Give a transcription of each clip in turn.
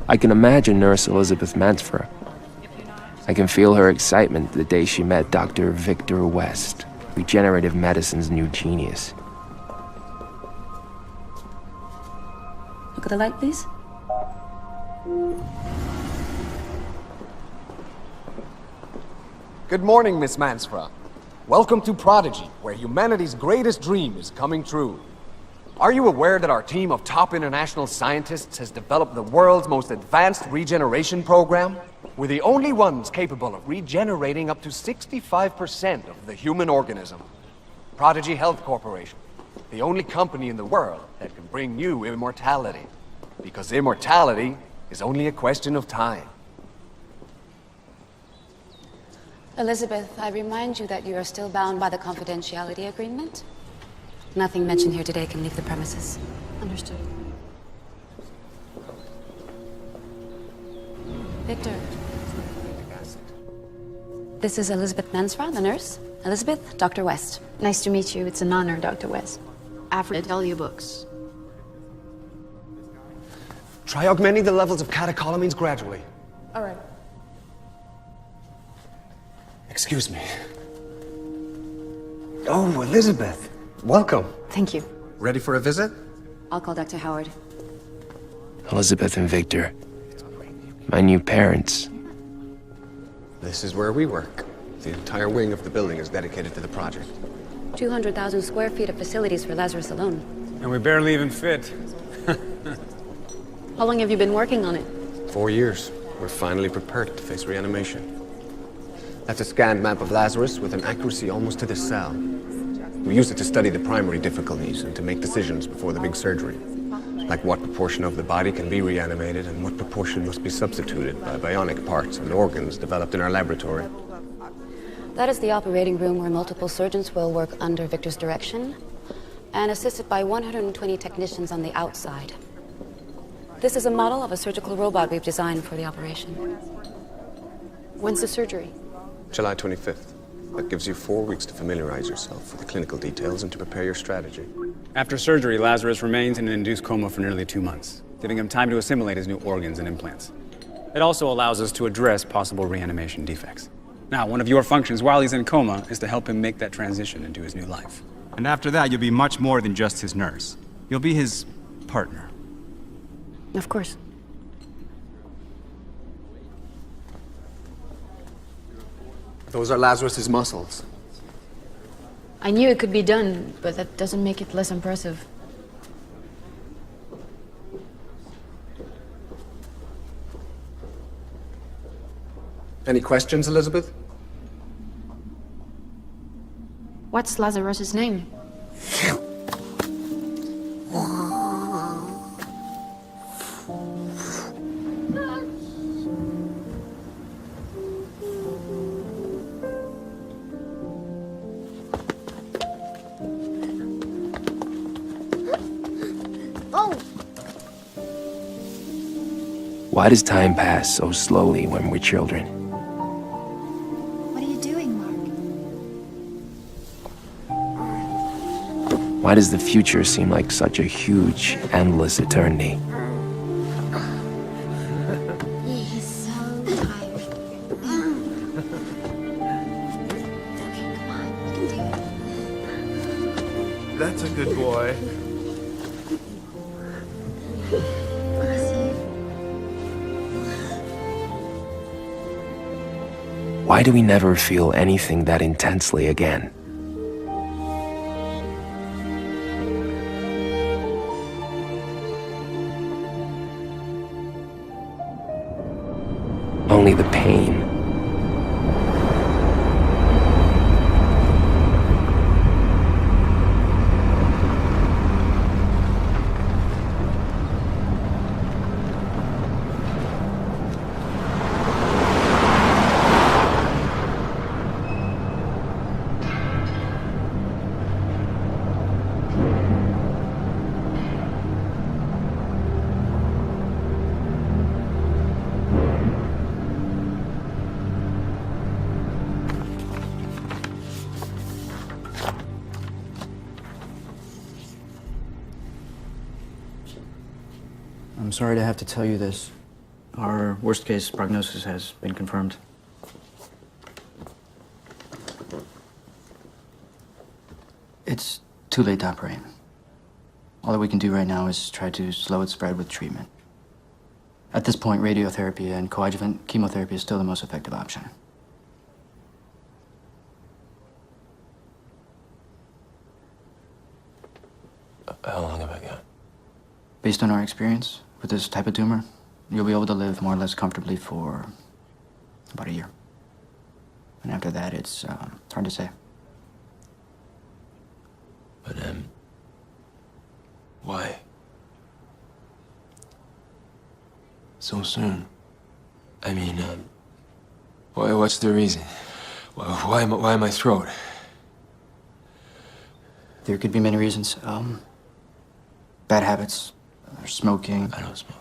I can imagine Nurse Elizabeth Mansfer. I can feel her excitement the day she met Dr. Victor West, regenerative medicine's new genius. Look at the light, please. Good morning, Miss Mansfra. Welcome to Prodigy, where humanity's greatest dream is coming true. Are you aware that our team of top international scientists has developed the world's most advanced regeneration program? We're the only ones capable of regenerating up to 65% of the human organism. Prodigy Health Corporation, the only company in the world that can bring you immortality. Because immortality is only a question of time. Elizabeth, I remind you that you are still bound by the confidentiality agreement. Nothing mentioned here today can leave the premises. Understood. Victor. This is Elizabeth Mansfra, the nurse. Elizabeth, Dr. West. Nice to meet you. It's an honor, Dr. West. I've read all your books. Try augmenting the levels of catecholamines gradually. All right. Excuse me. Oh, Elizabeth. Welcome. Thank you. Ready for a visit? I'll call Dr. Howard. Elizabeth and Victor. My new parents. This is where we work. The entire wing of the building is dedicated to the project. 200,000 square feet of facilities for Lazarus alone. And we barely even fit. How long have you been working on it? 4 years. We're finally prepared to face reanimation. That's a scanned map of Lazarus with an accuracy almost to the cell. We use it to study the primary difficulties and to make decisions before the big surgery. Like what proportion of the body can be reanimated and what proportion must be substituted by bionic parts and organs developed in our laboratory. That is the operating room where multiple surgeons will work under Victor's direction and assisted by 120 technicians on the outside. This is a model of a surgical robot we've designed for the operation. When's the surgery? July 25th. That gives you 4 weeks to familiarize yourself with the clinical details and to prepare your strategy. After surgery, Lazarus remains in an induced coma for nearly 2 months, giving him time to assimilate his new organs and implants. It also allows us to address possible reanimation defects. Now, one of your functions while he's in coma is to help him make that transition into his new life. And after that, you'll be much more than just his nurse. You'll be his partner. Of course. Those are Lazarus's muscles. I knew it could be done, but that doesn't make it less impressive. Any questions, Elizabeth? What's Lazarus's name? Why does time pass so slowly when we're children? What are you doing, Mark? Why does the future seem like such a huge, endless eternity? He's so tired. Okay, come on, you can do it. That's a good boy. Why do we never feel anything that intensely again? Only the pain. I'm sorry to have to tell you this, Our worst-case prognosis has been confirmed. It's too late to operate. All that we can do right now is try to slow its spread with treatment. At this point, radiotherapy and coadjuvant chemotherapy is still the most effective option. How long have I got? Based on our experience with this type of tumor, you'll be able to live more or less comfortably for about a year. And after that, it's hard to say. But, why? So soon? I mean, what's the reason? Why my throat? There could be many reasons. Bad habits, smoking. I don't smoke.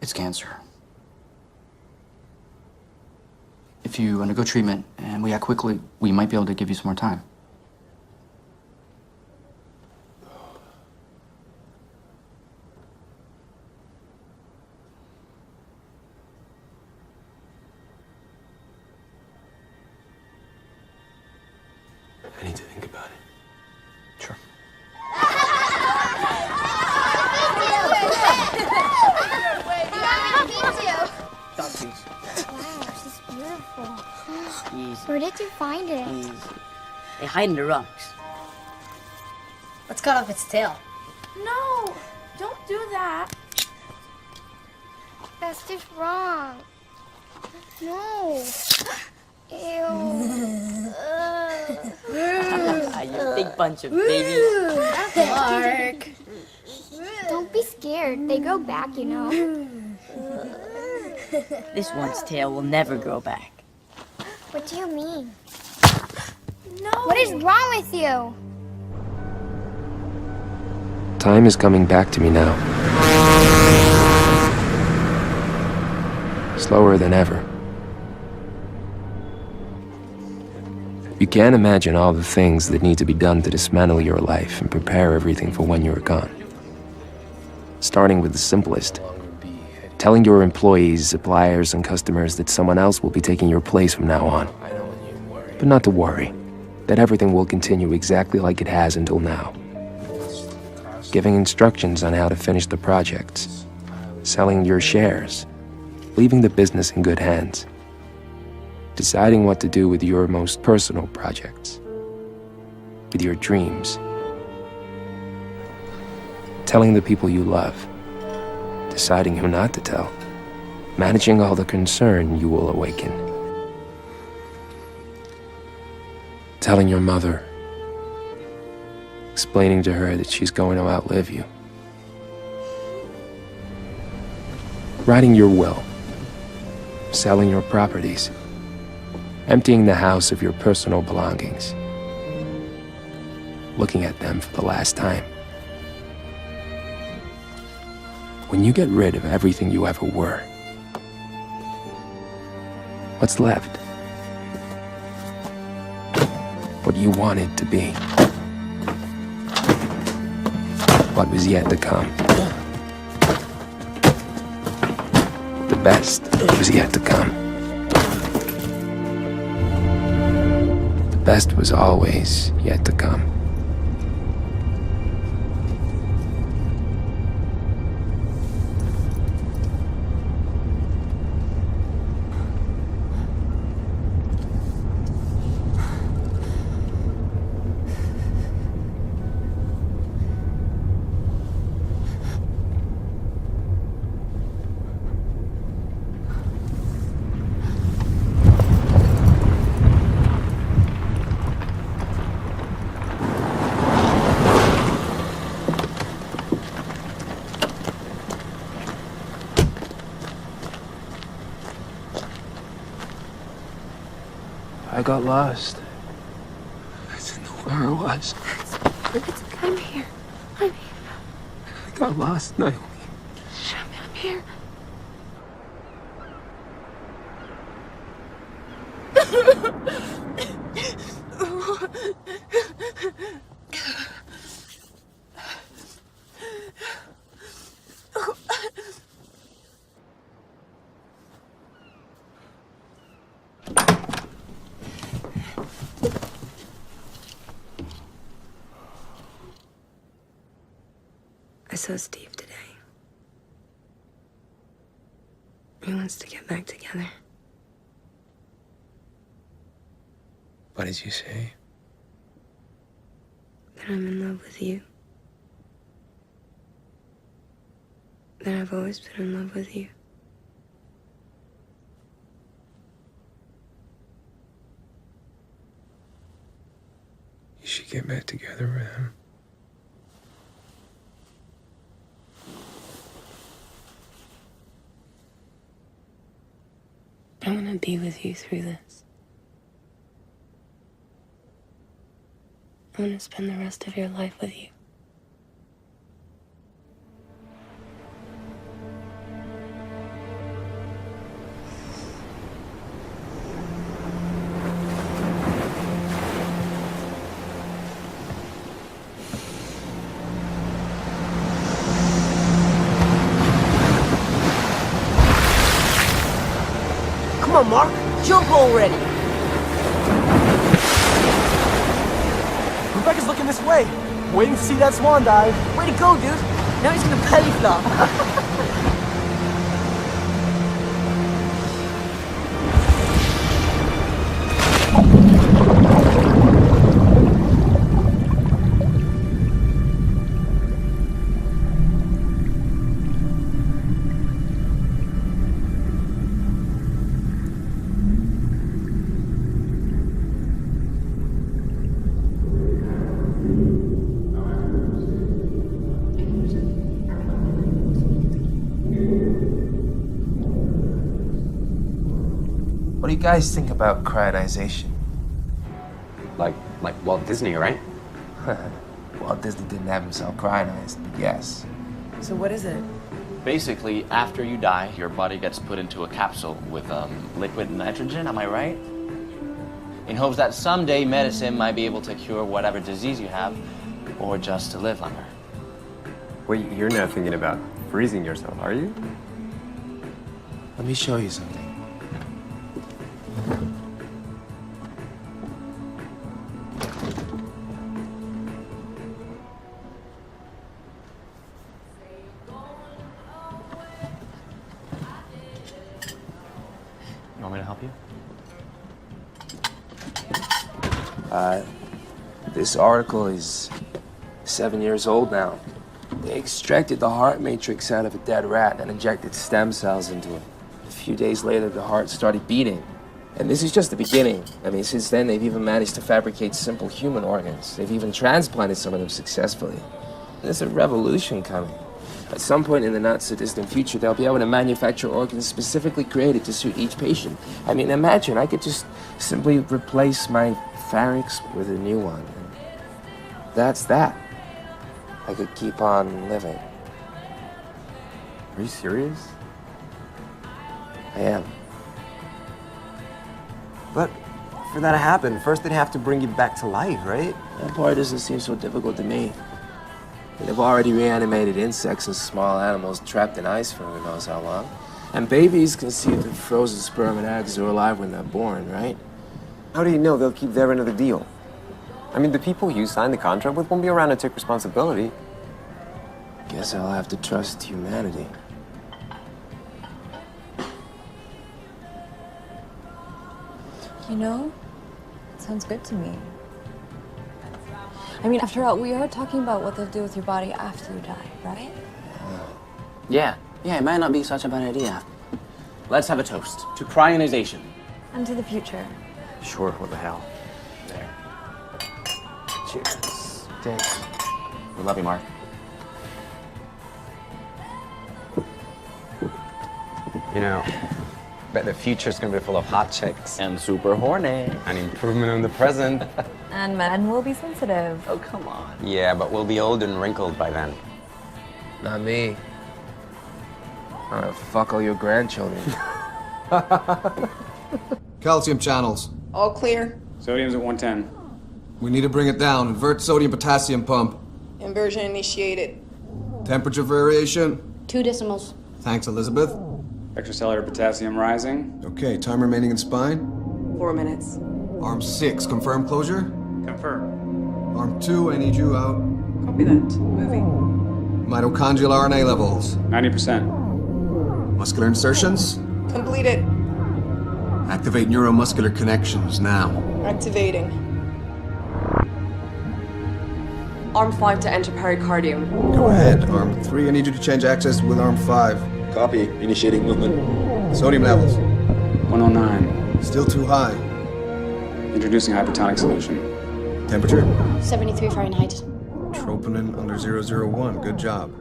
It's cancer. If you undergo treatment and we act quickly, we might be able to give you some more time. I need to think about it. Sure. Wow, she's beautiful. Easy, Where did you find it? easy. They hide in the rocks. Let's cut off its tail. No! Don't do that. That's just wrong. No. Ew. You big bunch of babies. Mark. Don't be scared. They grow back, you know. This one's tail will never grow back. What do you mean? No! What is wrong with you? Time is coming back to me now. Slower than ever. You can't imagine all the things that need to be done to dismantle your life and prepare everything for when you're gone. Starting with the simplest. Telling your employees, suppliers, and customers that someone else will be taking your place from now on. But not to worry, that everything will continue exactly like it has until now. Giving instructions on how to finish the projects. Selling your shares. Leaving the business in good hands. Deciding what to do with your most personal projects. With your dreams. Telling the people you love. Deciding who not to tell. Managing all the concern you will awaken. Telling your mother. Explaining to her that she's going to outlive you. Writing your will. Selling your properties. Emptying the house of your personal belongings. Looking at them for the last time. When you get rid of everything you ever were, what's left? What you wanted to be. What was yet to come. The best was yet to come. The best was always yet to come. I got lost. I didn't know where I was. It's okay. I'm here. I'm here. I got lost, Naomi. Show me. I'm here. so Steve today. He wants to get back together. What did you say? That I'm in love with you. That I've always been in love with you. You should get back together with him. I want to be with you through this. I want to spend the rest of your life with you. Come on, Mark. Jump already. Rebecca's looking this way, waiting to see that swan dive. Way to go, dude. Now he's gonna belly flop. What do you guys think about cryogenization? Like Walt Disney, right? Walt Disney didn't have himself cryogenized, but yes. So what is it? Basically, after you die, your body gets put into a capsule with liquid nitrogen, am I right? In hopes that someday medicine might be able to cure whatever disease you have, or just to live longer. Wait, you're not thinking about freezing yourself, are you? Let me show you something. You want me to help you? This article is 7 years old now. They extracted the heart matrix out of a dead rat and injected stem cells into it. A few days later, the heart started beating. And this is just the beginning. I mean, since then, they've even managed to fabricate simple human organs. They've even transplanted some of them successfully. There's a revolution coming. At some point in the not-so-distant future, they'll be able to manufacture organs specifically created to suit each patient. I mean, imagine, I could just simply replace my pharynx with a new one. And that's that. I could keep on living. Are you serious? I am. But for that to happen, first they'd have to bring you back to life, right? That part doesn't seem so difficult to me. They've already reanimated insects and small animals trapped in ice for who knows how long. And babies conceived of frozen sperm and eggs are alive when they're born, right? How do you know they'll keep their end of the deal? I mean, the people you signed the contract with won't be around to take responsibility. Guess I'll have to trust humanity. You know, sounds good to me. I mean, after all, we are talking about what they'll do with your body after you die, right? Yeah, it might not be such a bad idea. Let's have a toast to cryogenization. And to the future. Sure, what the hell. There. Cheers. Thanks. We love you, Mark. You know, bet the future's gonna be full of hot chicks. And super horny. An improvement on the present. And men will be sensitive. Oh, come on. Yeah, but we'll be old and wrinkled by then. Not me. I'm gonna fuck all your grandchildren. Calcium channels. All clear. Sodium's at 110. We need to bring it down. Invert sodium-potassium pump. Inversion initiated. Temperature variation. 2 decimals. Thanks, Elizabeth. Extracellular potassium rising. Okay, time remaining in spine. 4 minutes. Arm 6, confirm closure. Confirm. Arm 2, I need you out. Copy that. Moving. Mitochondrial RNA levels. 90%. Muscular insertions. Completed. Activate neuromuscular connections now. Activating. Arm 5 to enter pericardium. Go ahead, Arm 3. I need you to change access with Arm 5. Copy. Initiating movement. Sodium levels. 109. Still too high. Introducing hypertonic solution. Temperature? 73 Fahrenheit. Troponin under 001. Good job.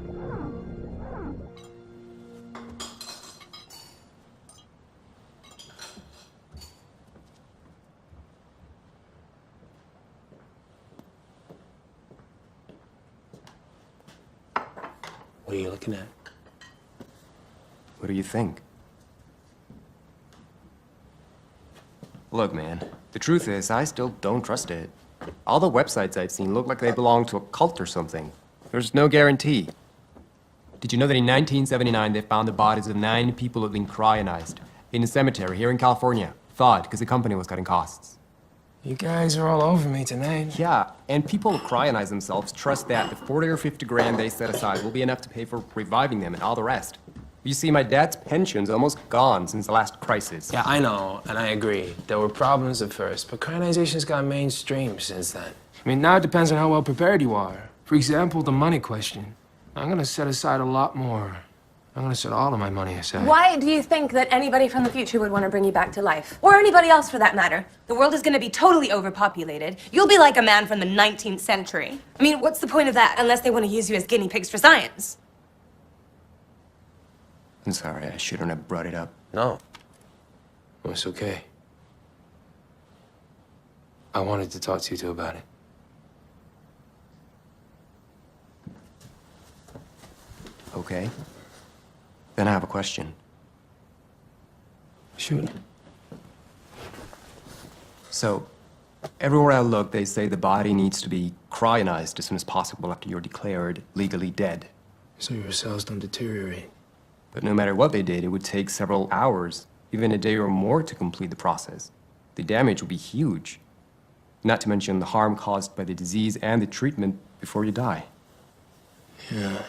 What are you looking at? What do you think? Look, man, the truth is, I still don't trust it. All the websites I've seen look like they belong to a cult or something. There's no guarantee. Did you know that in 1979 they found the bodies of 9 people who had been cryogenized in a cemetery here in California? Thawed because the company was cutting costs. You guys are all over me tonight. Yeah, and people who cryonize themselves trust that the 40 or 50 grand they set aside will be enough to pay for reviving them and all the rest. You see, my dad's pension's almost gone since the last crisis. Yeah, I know, and I agree. There were problems at first, but cryonization's got mainstream since then. I mean, now it depends on how well prepared you are. For example, the money question. I'm gonna set aside a lot more. I'm gonna set all of my money aside. Why do you think that anybody from the future would want to bring you back to life? Or anybody else, for that matter? The world is going to be totally overpopulated. You'll be like a man from the 19th century. I mean, what's the point of that unless they want to use you as guinea pigs for science? I'm sorry, I shouldn't have brought it up. No. Oh, it's okay. I wanted to talk to you two about it. Okay. Then I have a question. Shoot. So, everywhere I look, they say the body needs to be cryogenized as soon as possible after you're declared legally dead. So your cells don't deteriorate. But no matter what they did, it would take several hours, even a day or more, to complete the process. The damage would be huge. Not to mention the harm caused by the disease and the treatment before you die. Yeah.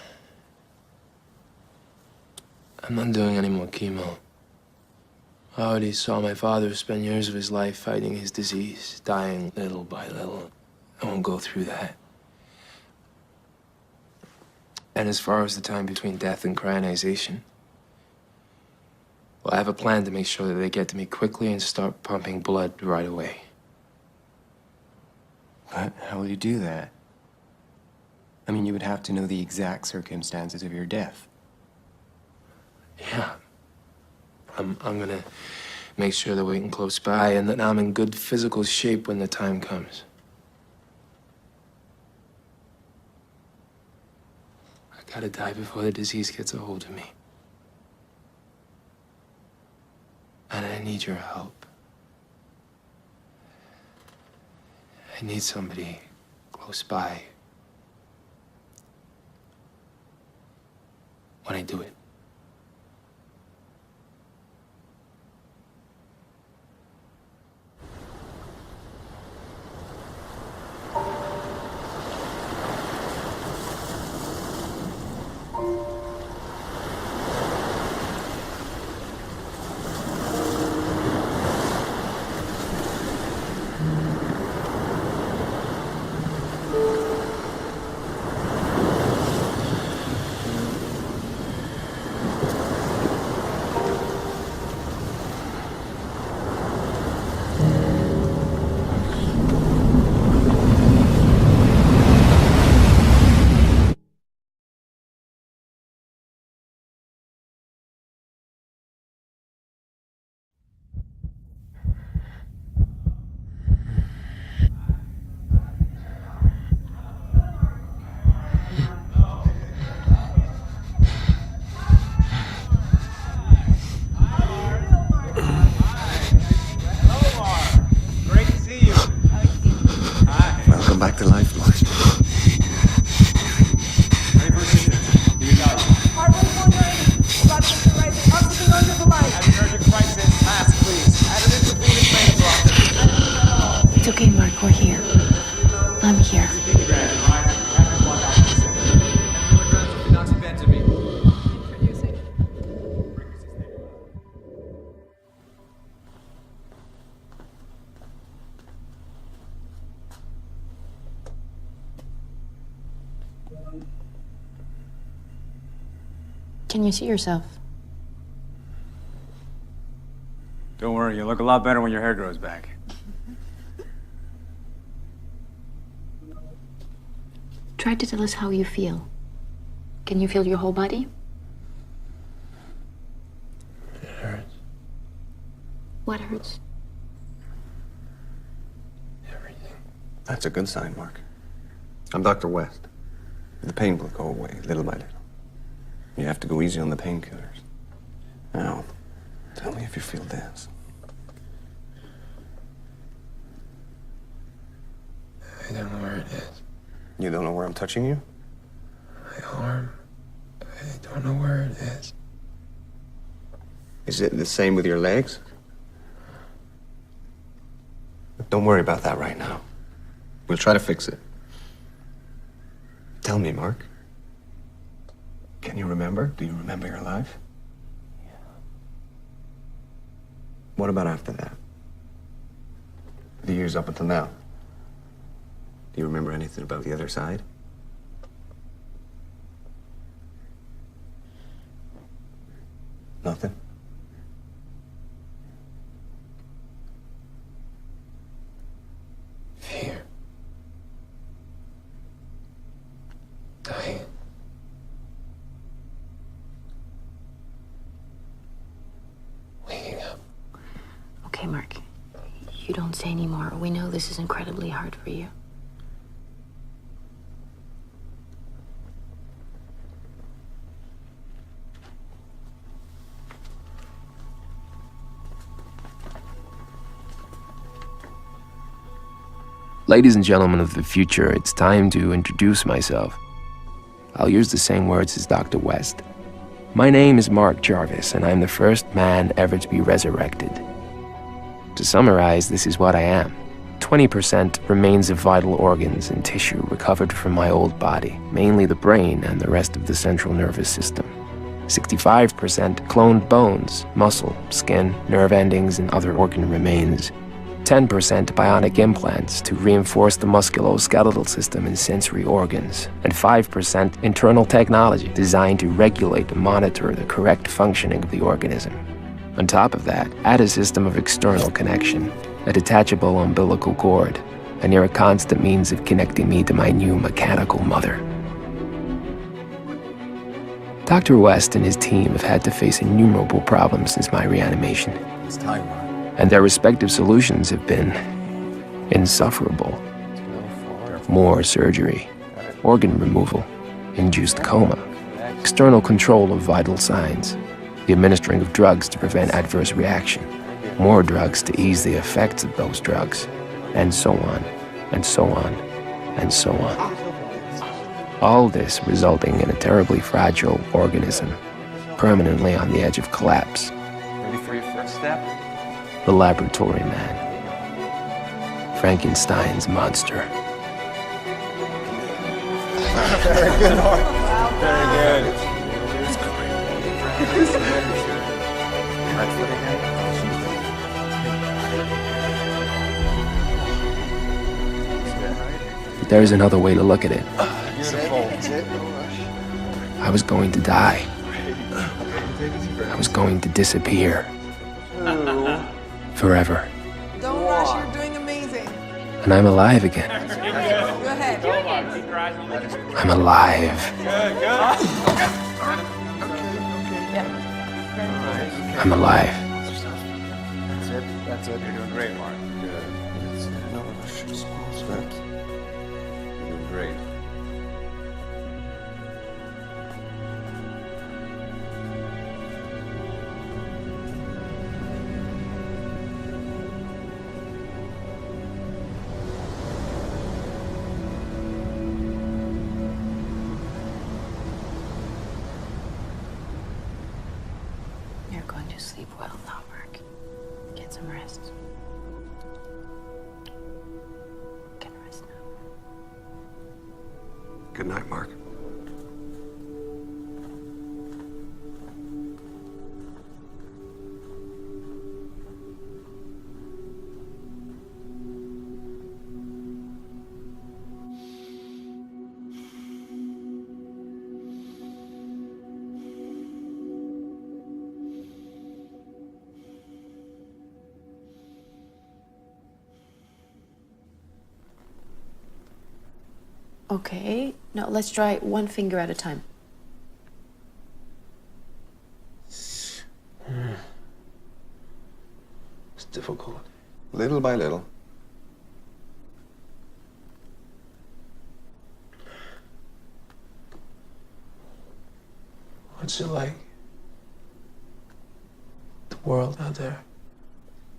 I'm not doing any more chemo. I already saw my father spend years of his life fighting his disease, dying little by little. I won't go through that. And as far as the time between death and cryogenization, well, I have a plan to make sure that they get to me quickly and start pumping blood right away. But how will you do that? I mean, you would have to know the exact circumstances of your death. Yeah. I'm gonna make sure they're waiting close by and that I'm in good physical shape when the time comes. I gotta die before the disease gets a hold of me. And I need your help. I need somebody close by when I do it. Back to life, Mark. Heart rate 190. Blood pressure rising. Oxygen under the line. At an urgent crisis, mask, please. At an intravenous beta blocker. It's okay, Mark. We're here. I'm here. Can you see yourself? Don't worry, you'll look a lot better when your hair grows back. Try to tell us how you feel. Can you feel your whole body? It hurts. What hurts? Everything. That's a good sign, Mark. I'm Dr. West. The pain will go away little by little. You have to go easy on the painkillers. Now, tell me if you feel this. I don't know where it is. You don't know where I'm touching you? My arm. I don't know where it is. Is it the same with your legs? Don't worry about that right now. We'll try to fix it. Tell me, Mark. Can you remember? Do you remember your life? Yeah. What about after that? The years up until now? Do you remember anything about the other side? Nothing? Fear. Dying. Waking up. Okay, Mark. You don't say anymore. We know this is incredibly hard for you. Ladies and gentlemen of the future, it's time to introduce myself. I'll use the same words as Dr. West. My name is Mark Jarvis, and I'm the first man ever to be resurrected. To summarize, this is what I am. 20% remains of vital organs and tissue recovered from my old body, mainly the brain and the rest of the central nervous system. 65% cloned bones, muscle, skin, nerve endings, and other organ remains. 10% bionic implants to reinforce the musculoskeletal system and sensory organs, and 5% internal technology designed to regulate and monitor the correct functioning of the organism. On top of that, add a system of external connection, a detachable umbilical cord, and you're a constant means of connecting me to my new mechanical mother. Dr. West and his team have had to face innumerable problems since my reanimation. It's time, Mark. And their respective solutions have been insufferable. More surgery, organ removal, induced coma, external control of vital signs, the administering of drugs to prevent adverse reaction, more drugs to ease the effects of those drugs, and so on, and so on, and so on. All this resulting in a terribly fragile organism, permanently on the edge of collapse. Ready for your first step? The laboratory man. Frankenstein's monster. Very good, Mark. Very good. There's another way to look at it. I was going to die. I was going to disappear. Forever. Don't rush, you're doing amazing. And I'm alive again. Go ahead. I'm alive. I'm alive. That's it. You're doing great, Mark. Good. No rush, small steps. You're doing great. You're going to sleep well now, Mark. Get some rest. Get rest now. Good night, Mark. Okay, now let's try one finger at a time. It's difficult. Little by little. What's it like? The world out there?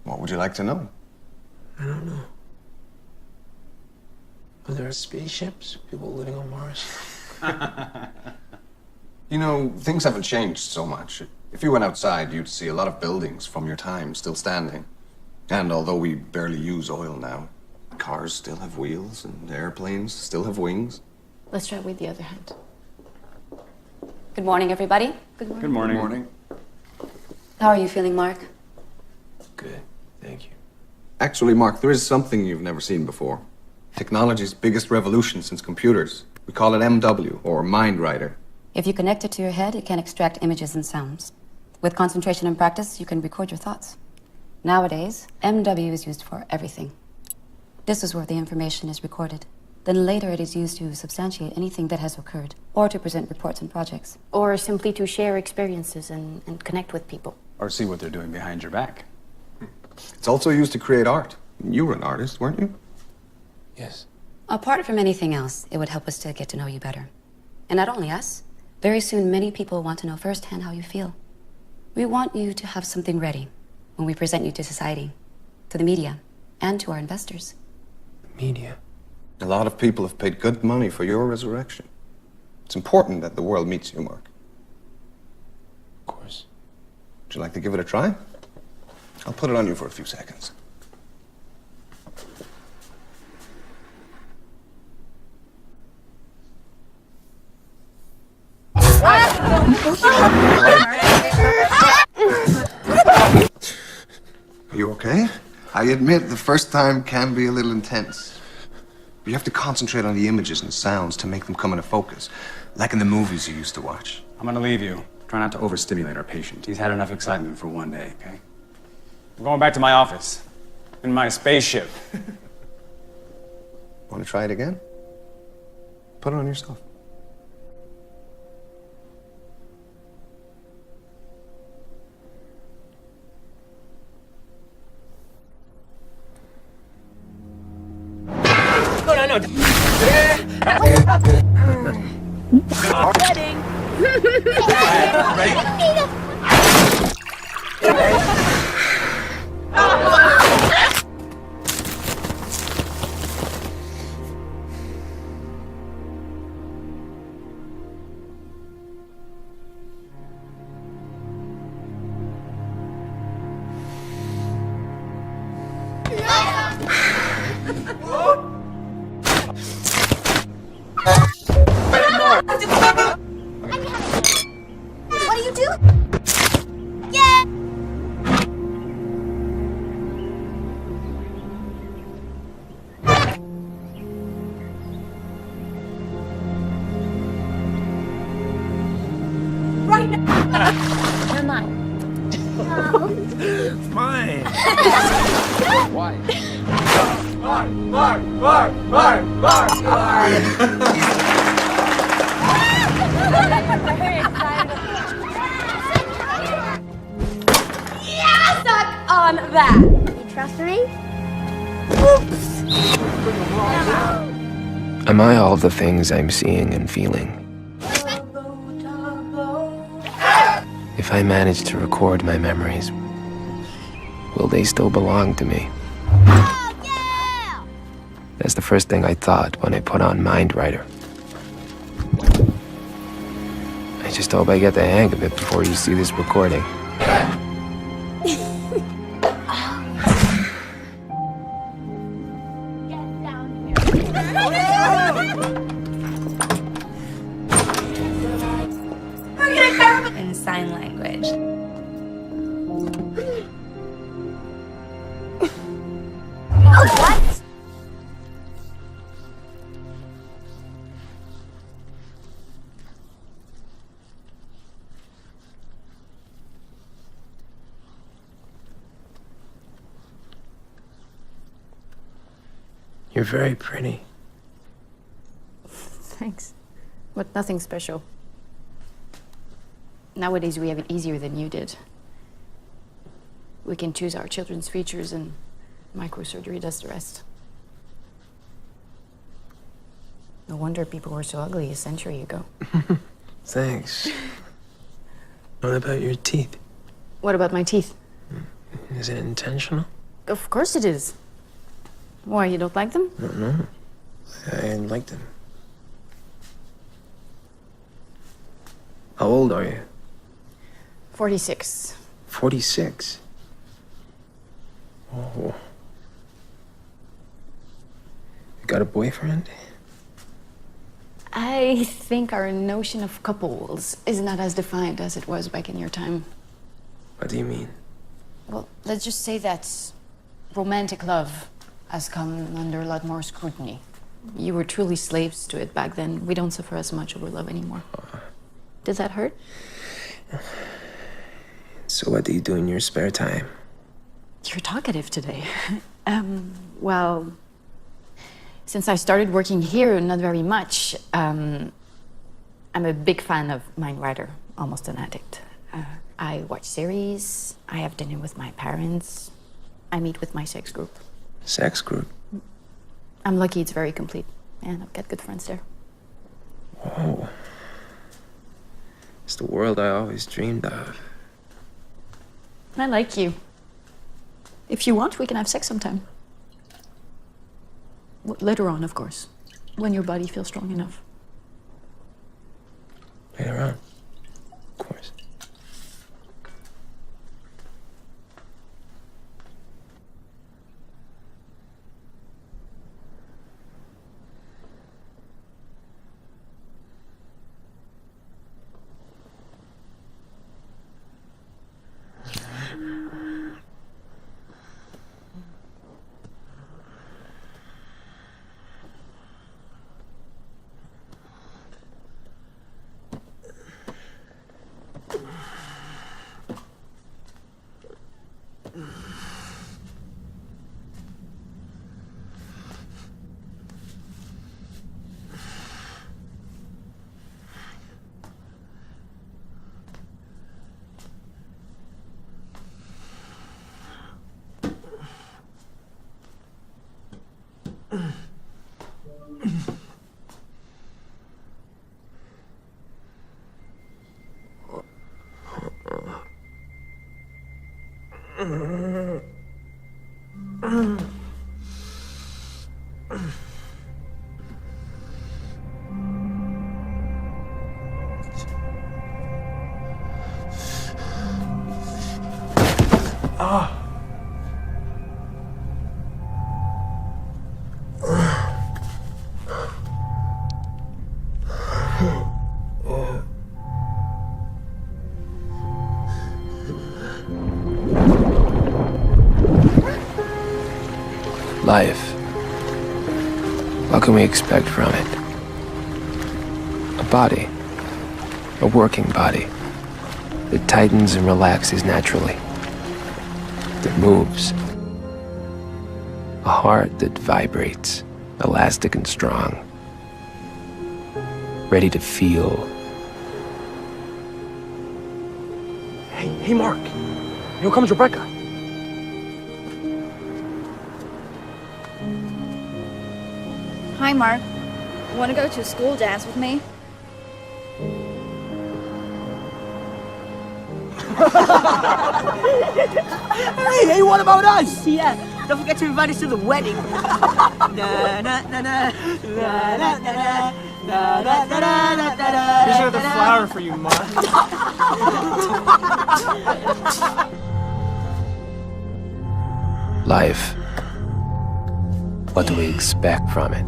What would you like to know? I don't know. Are there spaceships? People living on Mars? You know, things haven't changed so much. If you went outside, you'd see a lot of buildings from your time still standing. And although we barely use oil now, cars still have wheels and airplanes still have wings. Let's try with the other hand. Good morning, everybody. Good morning. Good morning. Good morning. How are you feeling, Mark? Good, thank you. Actually, Mark, there is something you've never seen before. Technology's biggest revolution since computers. We call it MW, or Mind Writer. If you connect it to your head, it can extract images and sounds. With concentration and practice, you can record your thoughts. Nowadays, MW is used for everything. This is where the information is recorded. Then later it is used to substantiate anything that has occurred, or to present reports and projects. Or simply to share experiences and connect with people. Or see what they're doing behind your back. It's also used to create art. You were an artist, weren't you? Yes. Apart from anything else, it would help us to get to know you better. And not only us, very soon many people want to know firsthand how you feel. We want you to have something ready when we present you to society, to the media, and to our investors. Media. A lot of people have paid good money for your resurrection. It's important that the world meets you, Mark. Of course. Would you like to give it a try? I'll put it on you for a few seconds. Are you okay? I admit the first time can be a little intense. You have to concentrate on the images and sounds to make them come into focus, like in the movies you used to watch. I'm gonna leave you. Try not to overstimulate our patient. He's had enough excitement for one day, okay? I'm going back to my office. In my spaceship. Want to try it again? Put it on yourself. No. What are you doing? Yeah! Right now! You're mine. Mine! Why? Yeah, suck on that. You trust me? Am I all the things I'm seeing and feeling? If I manage to record my memories, will they still belong to me? Oh, yeah! That's the first thing I thought when I put on Mind Writer. I just hope I get the hang of it before you see this recording. In sign language. What? You're very pretty. Thanks. But nothing special. Nowadays, we have it easier than you did. We can choose our children's features, and microsurgery does the rest. No wonder people were so ugly a century ago. Thanks. What about your teeth? What about my teeth? Is it intentional? Of course it is. Why, you don't like them? No. I like them. How old are you? 46. 46? Oh. You got a boyfriend? I think our notion of couples is not as defined as it was back in your time. What do you mean? Well, let's just say that romantic love has come under a lot more scrutiny. You were truly slaves to it back then. We don't suffer as much over love anymore. Does that hurt? So what do you do in your spare time? You're talkative today. Well, since I started working here, not very much. I'm a big fan of Mindwriter, almost an addict. I watch series, I have dinner with my parents, I meet with my sex group. Sex group? I'm lucky it's very complete, and I've got good friends there. Whoa. It's the world I always dreamed of. I like you. If you want, we can have sex sometime. Later on, of course, when your body feels strong enough. Later on, of course. Life. What can we expect from it? A body. A working body. That tightens and relaxes naturally. That moves. A heart that vibrates, elastic and strong. Ready to feel. Hey, Mark. Here comes Rebecca. Hi, Mark. Want to go to a school dance with me? Hey, what about us? Yeah, don't forget to invite us to the wedding. Here's another flower for you, Mark. Life. What do we expect from it?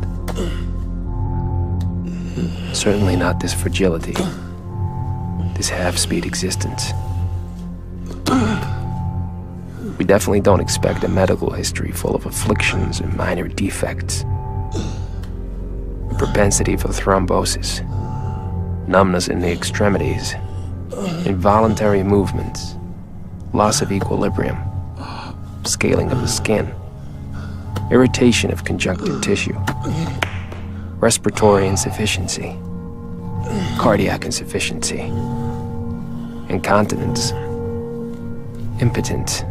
Certainly not this fragility, this half-speed existence. We definitely don't expect a medical history full of afflictions and minor defects. A propensity for thrombosis, numbness in the extremities, involuntary movements, loss of equilibrium, scaling of the skin, irritation of conjunctive tissue, respiratory insufficiency, cardiac insufficiency, incontinence, impotence.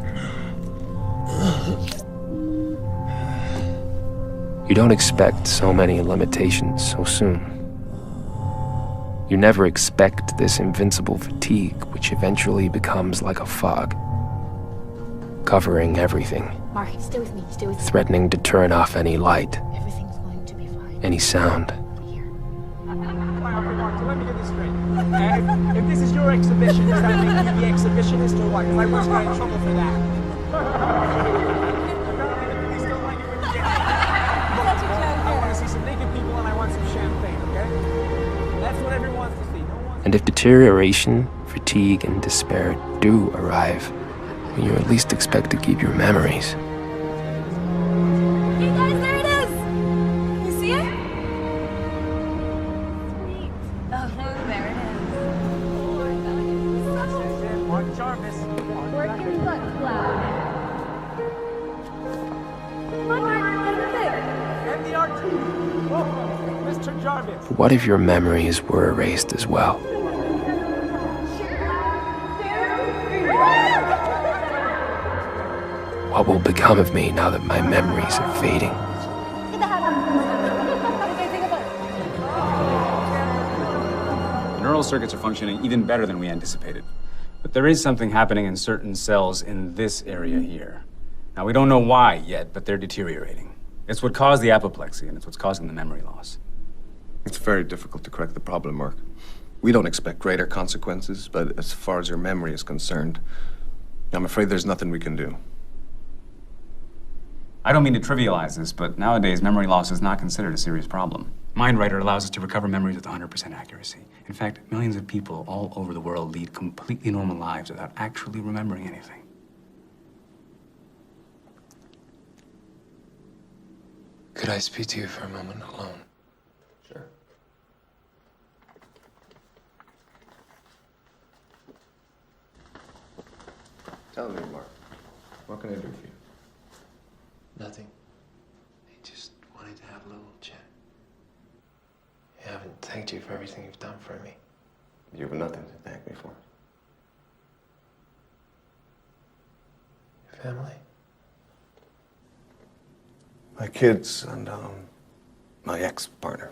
You don't expect so many limitations so soon. You never expect this invincible fatigue, which eventually becomes like a fog, covering everything, Mark, stay with me, stay with me. threatening to turn off any light, Everything's going to be fine. any sound. Let me get this straight. If this is your exhibition, does that make you the exhibitionist or what? Because I was getting in trouble for that. I want to see some naked people and I want some champagne, okay? That's what everyone wants to see. And if deterioration, fatigue, and despair do arrive, you at least expect to keep your memories. Hey guys, there it is! You see it? Sweet. Oh, there it is. Mark Jarvis. Working butt cloud. Come on, Mark, get a pic. And the RT. Welcome, Mr. Jarvis. But what if your memories were erased as well? What will become of me now that my memories are fading? The neural circuits are functioning even better than we anticipated. But there is something happening in certain cells in this area here. Now, we don't know why yet, but they're deteriorating. It's what caused the apoplexy, and it's what's causing the memory loss. It's very difficult to correct the problem, Mark. We don't expect greater consequences, but as far as your memory is concerned, I'm afraid there's nothing we can do. I don't mean to trivialize this, but nowadays memory loss is not considered a serious problem. MindWriter allows us to recover memories with 100% accuracy. In fact, millions of people all over the world lead completely normal lives without actually remembering anything. Could I speak to you for a moment alone? Sure. Tell me, Mark. What can I do for you? Nothing. I just wanted to have a little chat. I haven't thanked you for everything you've done for me. You have nothing to thank me for. Your family? My kids and, my ex-partner.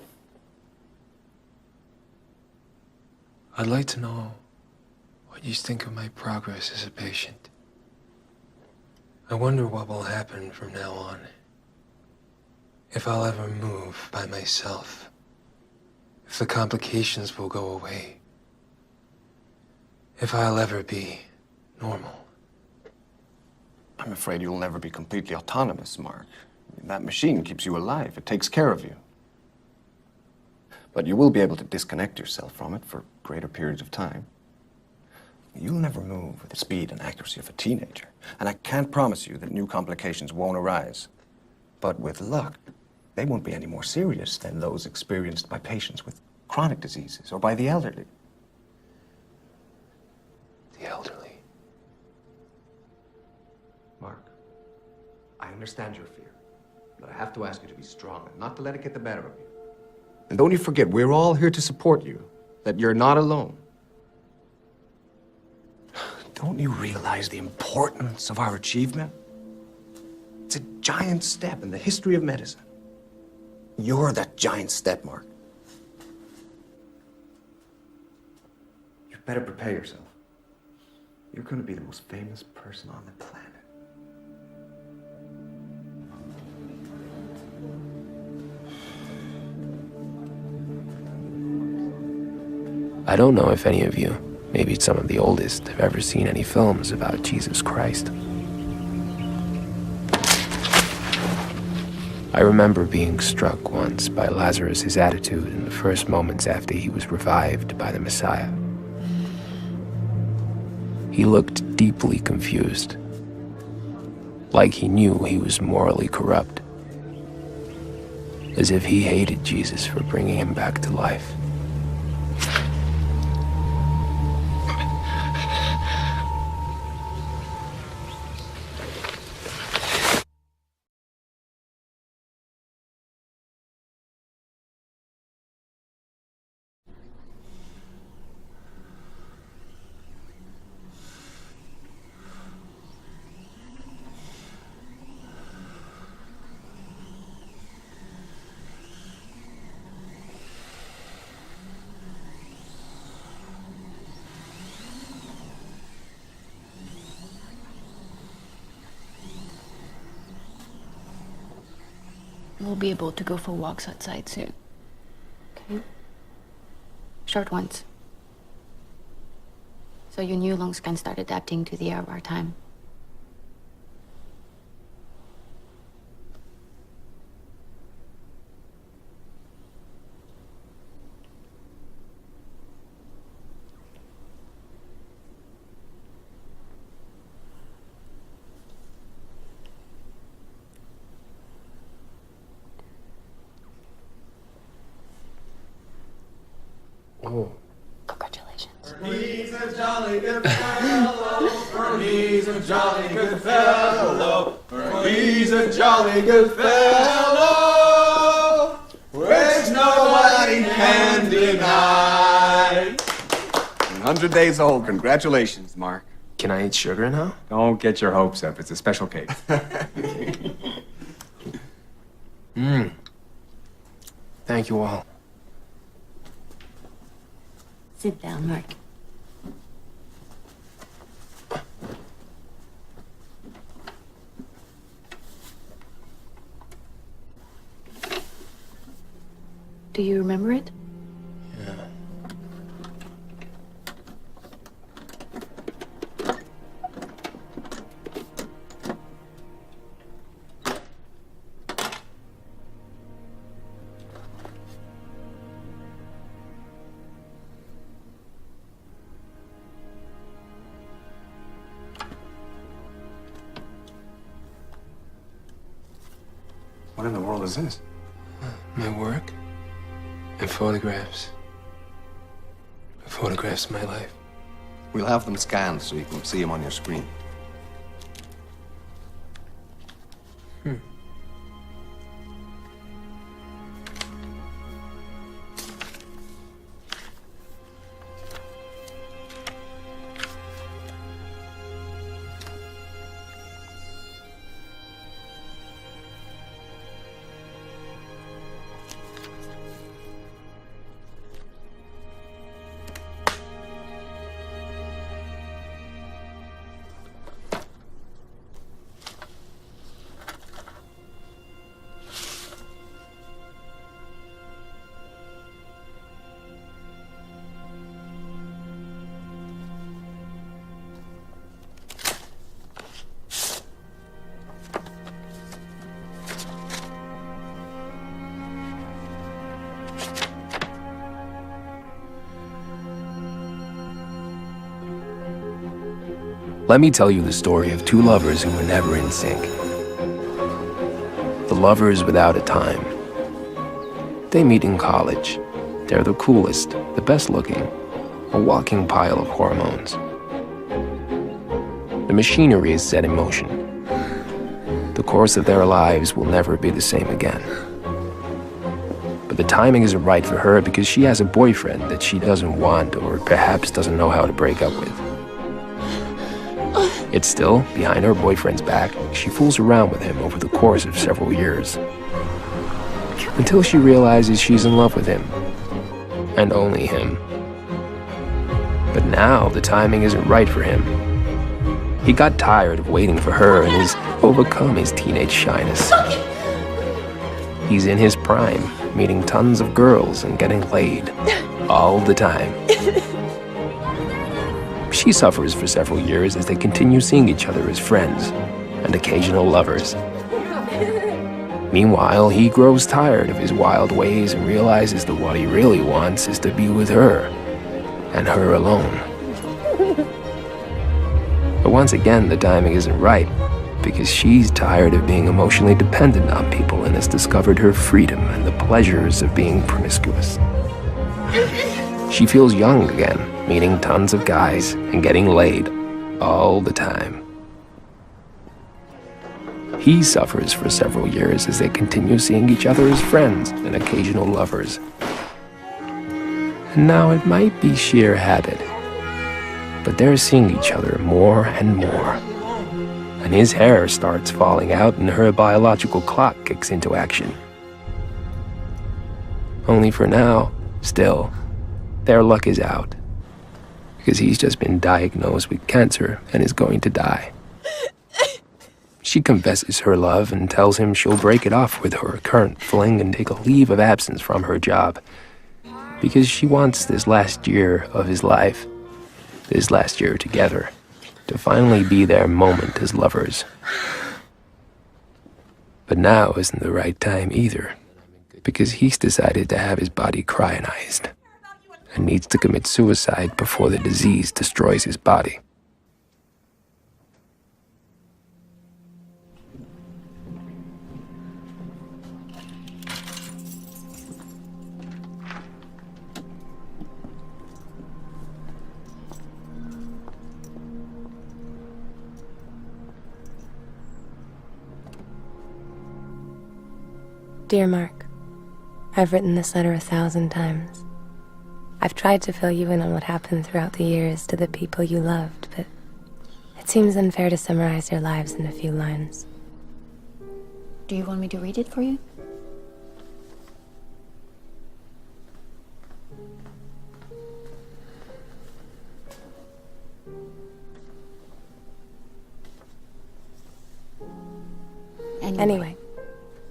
I'd like to know what you think of my progress as a patient. I wonder what will happen from now on. If I'll ever move by myself. If the complications will go away. If I'll ever be normal. I'm afraid you'll never be completely autonomous, Mark. That machine keeps you alive. It takes care of you. But you will be able to disconnect yourself from it for greater periods of time. You'll never move with the speed and accuracy of a teenager. And I can't promise you that new complications won't arise. But with luck, they won't be any more serious than those experienced by patients with chronic diseases or by the elderly. The elderly. Mark, I understand your fear, but I have to ask you to be strong and not to let it get the better of you. And don't you forget, we're all here to support you, that you're not alone. Don't you realize the importance of our achievement? It's a giant step in the history of medicine. You're that giant step, Mark. You better prepare yourself. You're going to be the most famous person on the planet. I don't know if any of you, maybe some of the oldest, have ever seen any films about Jesus Christ. I remember being struck once by Lazarus' attitude in the first moments after he was revived by the Messiah. He looked deeply confused, like he knew he was morally corrupt, as if he hated Jesus for bringing him back to life. we'll be able to go for walks outside soon. Okay? Short ones. So your new lungs can start adapting to the air of our time. Oh. Congratulations. He's a jolly good fellow, for he's a jolly good fellow, for he's a jolly good fellow, which nobody can deny. 100 days old. Congratulations, Mark. Can I eat sugar now? Don't get your hopes up. It's a special cake. Thank you all. Sit down, Mark. Do you remember it? Yeah. What in the world is this? My work and photographs. Photographs of my life. We'll have them scanned so you can see them on your screen. Let me tell you the story of two lovers who were never in sync. The lovers without a time. They meet in college. They're the coolest, the best looking, a walking pile of hormones. The machinery is set in motion. The course of their lives will never be the same again. But the timing isn't right for her because she has a boyfriend that she doesn't want or perhaps doesn't know how to break up with. Yet still, behind her boyfriend's back, she fools around with him over the course of several years. Until she realizes she's in love with him. And only him. But now the timing isn't right for him. He got tired of waiting for her and has overcome his teenage shyness. He's in his prime, meeting tons of girls and getting laid. All the time. She suffers for several years as they continue seeing each other as friends and occasional lovers. Meanwhile, he grows tired of his wild ways and realizes that what he really wants is to be with her, and her alone. But once again, the timing isn't right, because she's tired of being emotionally dependent on people and has discovered her freedom and the pleasures of being promiscuous. She feels young again, meeting tons of guys and getting laid all the time. He suffers for several years as they continue seeing each other as friends and occasional lovers. And now it might be sheer habit, but they're seeing each other more and more. And his hair starts falling out and her biological clock kicks into action. Only for now, still, their luck is out. Because he's just been diagnosed with cancer and is going to die. She confesses her love and tells him she'll break it off with her current fling and take a leave of absence from her job. Because she wants this last year of his life, this last year together, to finally be their moment as lovers. But now isn't the right time either, because he's decided to have his body cryogenized and needs to commit suicide before the disease destroys his body. Dear Mark, I've written this letter 1,000 times. I've tried to fill you in on what happened throughout the years to the people you loved, but it seems unfair to summarize your lives in a few lines. Do you want me to read it for you? Anyway,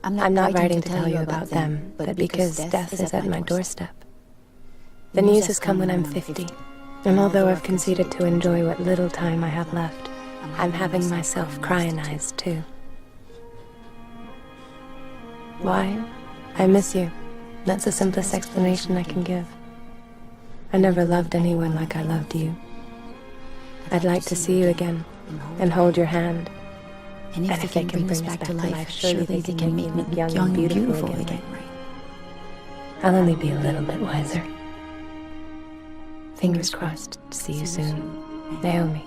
I'm not writing to tell you about them, but because death is at my doorstep. The news has come when I'm 50, and although I've conceded to enjoy what little time I have left, I'm having myself cryogenized too. Why? I miss you. That's the simplest explanation I can give. I never loved anyone like I loved you. I'd like to see you again, and hold your hand. And if they can bring us back to life, surely they can make me look young and beautiful again. I'll only be a little bit wiser. Fingers crossed. See you soon. Naomi.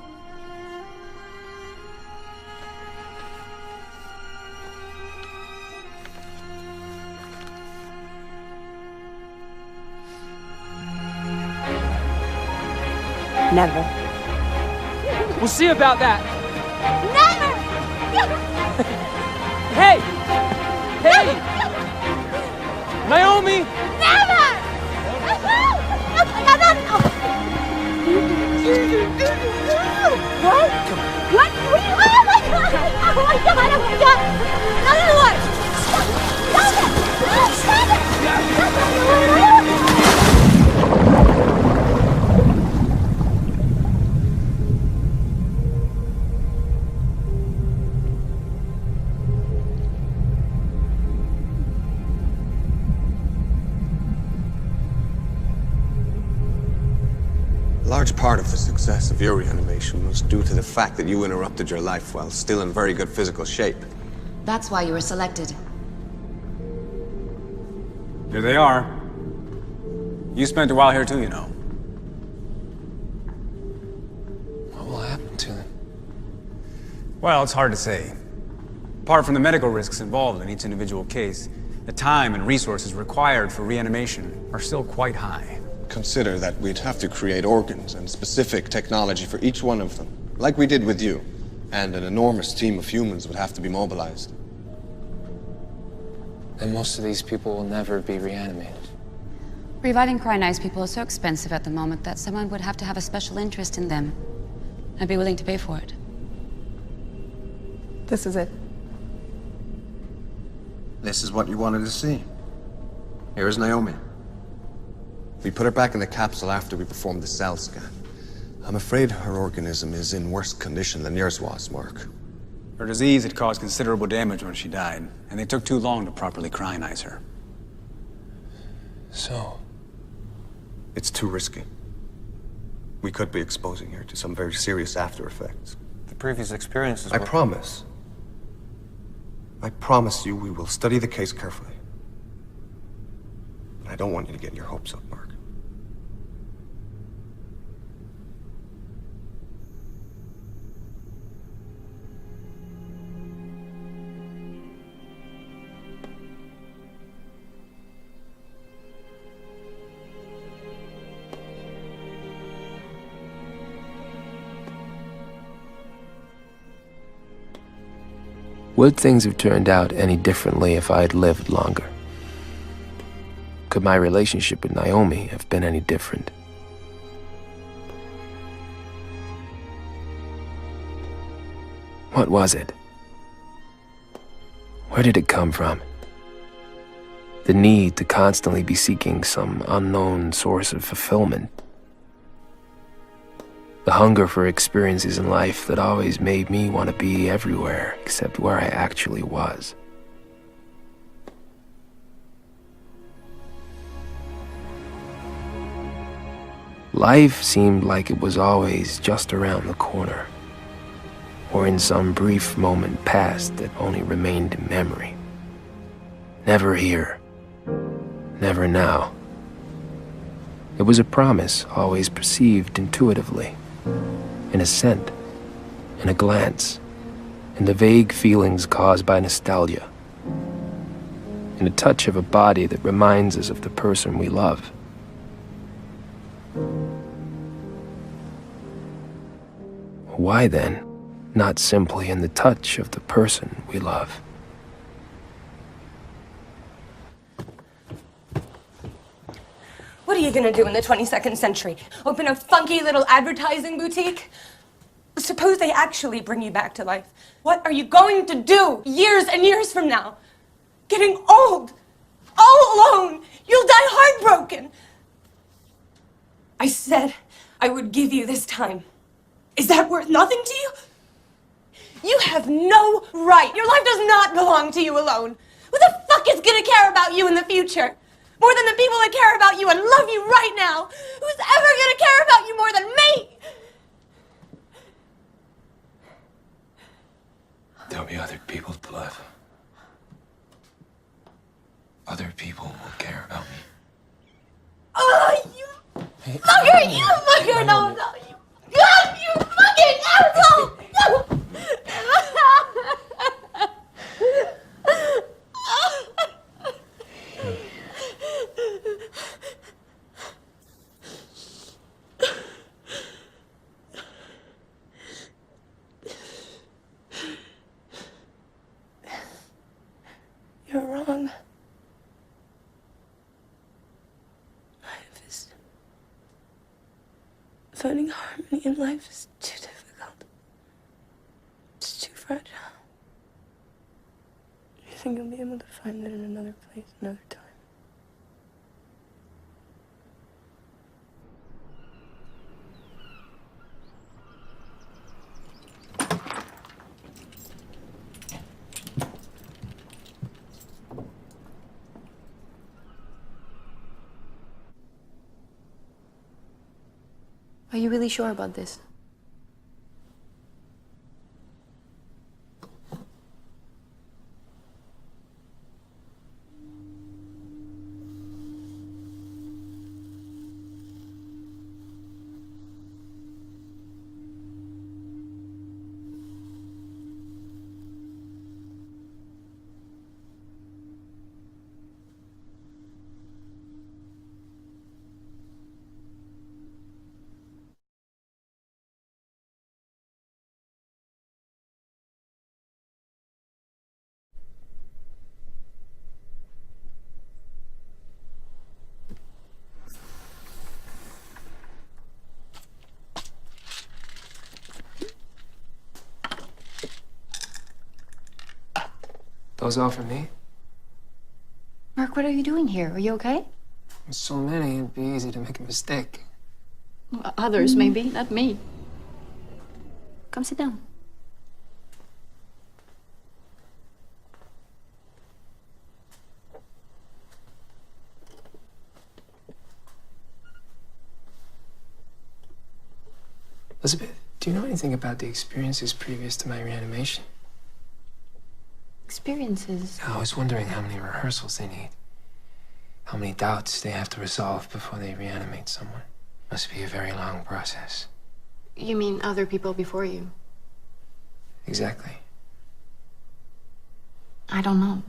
Never. We'll see about that. Never! Hey! Hey! Naomi! Never! What? What? Oh my god! Oh my god! Oh my god! Another one! Stop it! Stop it! A large part of the success of your reanimation was due to the fact that you interrupted your life while still in very good physical shape. That's why you were selected. Here they are. You spent a while here too, you know. What will happen to them? Well, it's hard to say. Apart from the medical risks involved in each individual case, the time and resources required for reanimation are still quite high. Consider that we'd have to create organs and specific technology for each one of them, like we did with you, and an enormous team of humans would have to be mobilized. And most of these people will never be reanimated. Reviving cryogenized people is so expensive at the moment that someone would have to have a special interest in them and be willing to pay for it. This is it. This is what you wanted to see. Here is Naomi. We put her back in the capsule after we performed the cell scan. I'm afraid her organism is in worse condition than yours was, Mark. Her disease had caused considerable damage when she died, and they took too long to properly cryogenize her. So? It's too risky. We could be exposing her to some very serious after effects. The previous experiences I promise you we will study the case carefully. But I don't want you to get your hopes up, Mark. Would things have turned out any differently if I had lived longer? Could my relationship with Naomi have been any different? What was it Where did it come from? The need to constantly be seeking some unknown source of fulfillment. The hunger for experiences in life that always made me want to be everywhere except where I actually was. Life seemed like it was always just around the corner, or in some brief moment past that only remained in memory. Never here, never now. It was a promise always perceived intuitively, in a scent, in a glance, in the vague feelings caused by nostalgia, in the touch of a body that reminds us of the person we love. Why then, not simply in the touch of the person we love? What are you gonna do in the 22nd century? Open a funky little advertising boutique? Suppose they actually bring you back to life. What are you going to do years and years from now? Getting old, all alone. You'll die heartbroken. I said I would give you this time. Is that worth nothing to you? You have no right. Your life does not belong to you alone. Who the fuck is gonna care about you in the future? More than the people that care about you and love you right now. Who's ever gonna care about you more than me? There'll be other people to love. Other people will care about me. Oh, you fucker! You fucker! No, you... God, you fucking asshole! No! You're wrong. Finding harmony in life is too difficult. It's too fragile. You think you'll be able to find it in another place, another time? Are you really sure about this? Those all for me? Mark, what are you doing here? Are you okay? There's so many, it'd be easy to make a mistake. Others, maybe, not me. Come sit down. Elizabeth, do you know anything about the experiences previous to my reanimation? Experiences? I was wondering how many rehearsals they need. How many doubts they have to resolve before they reanimate someone. Must be a very long process. You mean other people before you? Exactly. I don't know.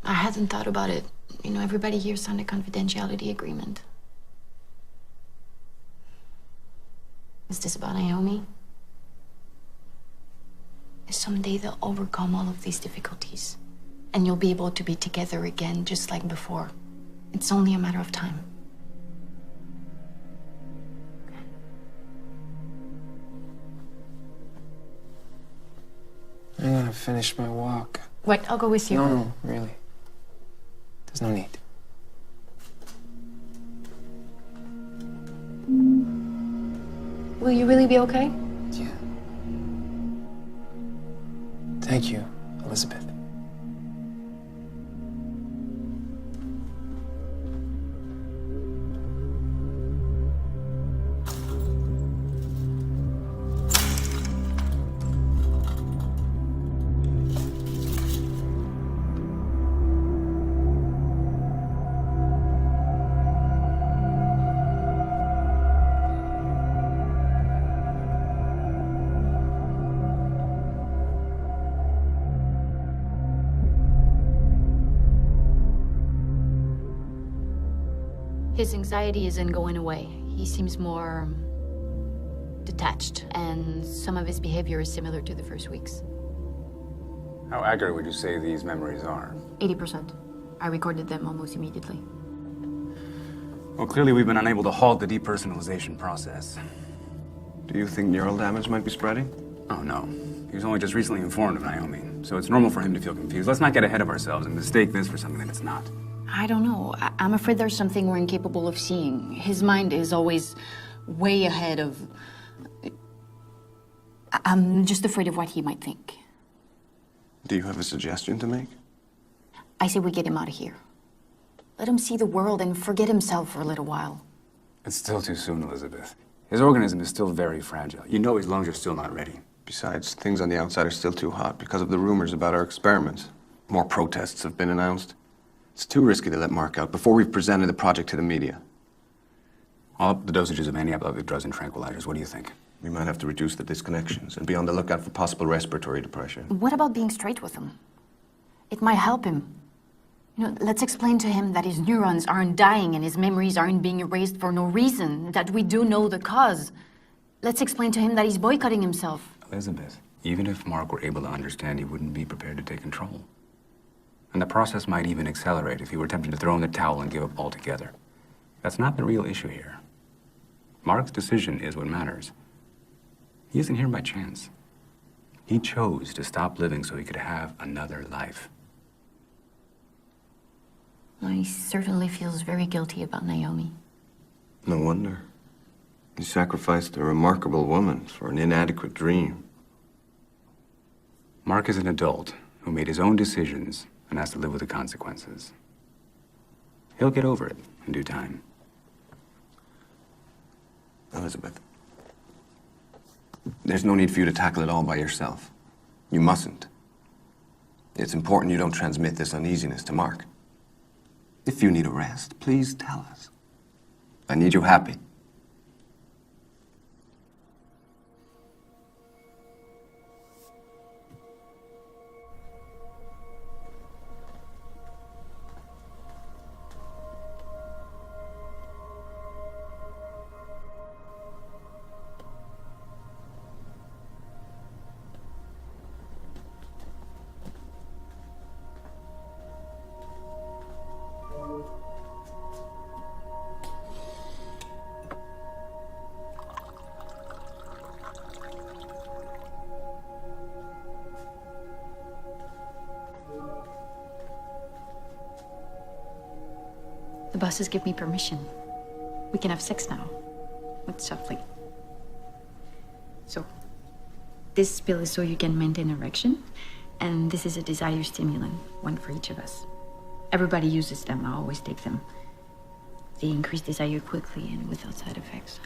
I hadn't thought about it. You know, everybody here signed a confidentiality agreement. Is this about Naomi? Someday they'll overcome all of these difficulties, and you'll be able to be together again just like before. It's only a matter of time. I'm gonna finish my walk. What? I'll go with you. No, really. There's no need. Will you really be okay? Yeah. Thank you, Elizabeth. His anxiety isn't going away. He seems more detached, and some of his behavior is similar to the first weeks. How accurate would you say these memories are? 80%. I recorded them almost immediately. Well, clearly we've been unable to halt the depersonalization process. Do you think neural damage might be spreading? Oh, no. He was only just recently informed of Naomi, so it's normal for him to feel confused. Let's not get ahead of ourselves and mistake this for something that it's not. I don't know. I'm afraid there's something we're incapable of seeing. His mind is always way ahead of... I'm just afraid of what he might think. Do you have a suggestion to make? I say we get him out of here. Let him see the world and forget himself for a little while. It's still too soon, Elizabeth. His organism is still very fragile. You know his lungs are still not ready. Besides, things on the outside are still too hot because of the rumors about our experiments. More protests have been announced. It's too risky to let Mark out before we've presented the project to the media. I'll up the dosages of antiepileptic drugs and tranquilizers. What do you think? We might have to reduce the disconnections and be on the lookout for possible respiratory depression. What about being straight with him? It might help him. You know, let's explain to him that his neurons aren't dying and his memories aren't being erased for no reason, that we do know the cause. Let's explain to him that he's boycotting himself. Elizabeth, even if Mark were able to understand, he wouldn't be prepared to take control. And the process might even accelerate if he were tempted to throw in the towel and give up altogether. That's not the real issue here. Mark's decision is what matters. He isn't here by chance. He chose to stop living so he could have another life. Well, he certainly feels very guilty about Naomi. No wonder. He sacrificed a remarkable woman for an inadequate dream. Mark is an adult who made his own decisions and has to live with the consequences. He'll get over it in due time. Elizabeth, there's no need for you to tackle it all by yourself. You mustn't. It's important you don't transmit this uneasiness to Mark. If you need a rest, please tell us. I need you happy. The bosses give me permission. We can have sex now. But softly. So, this pill is so you can maintain erection, and this is a desire stimulant, one for each of us. Everybody uses them. I always take them. They increase desire quickly and without side effects.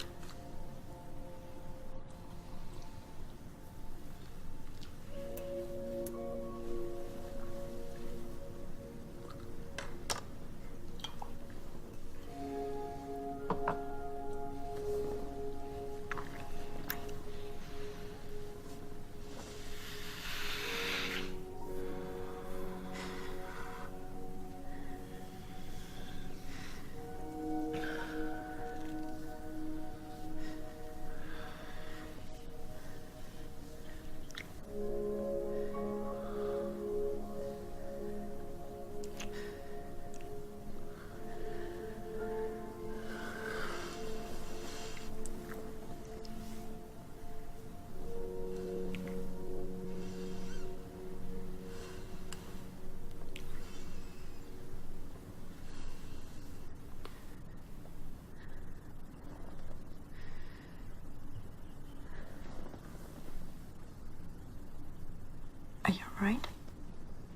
Are you alright?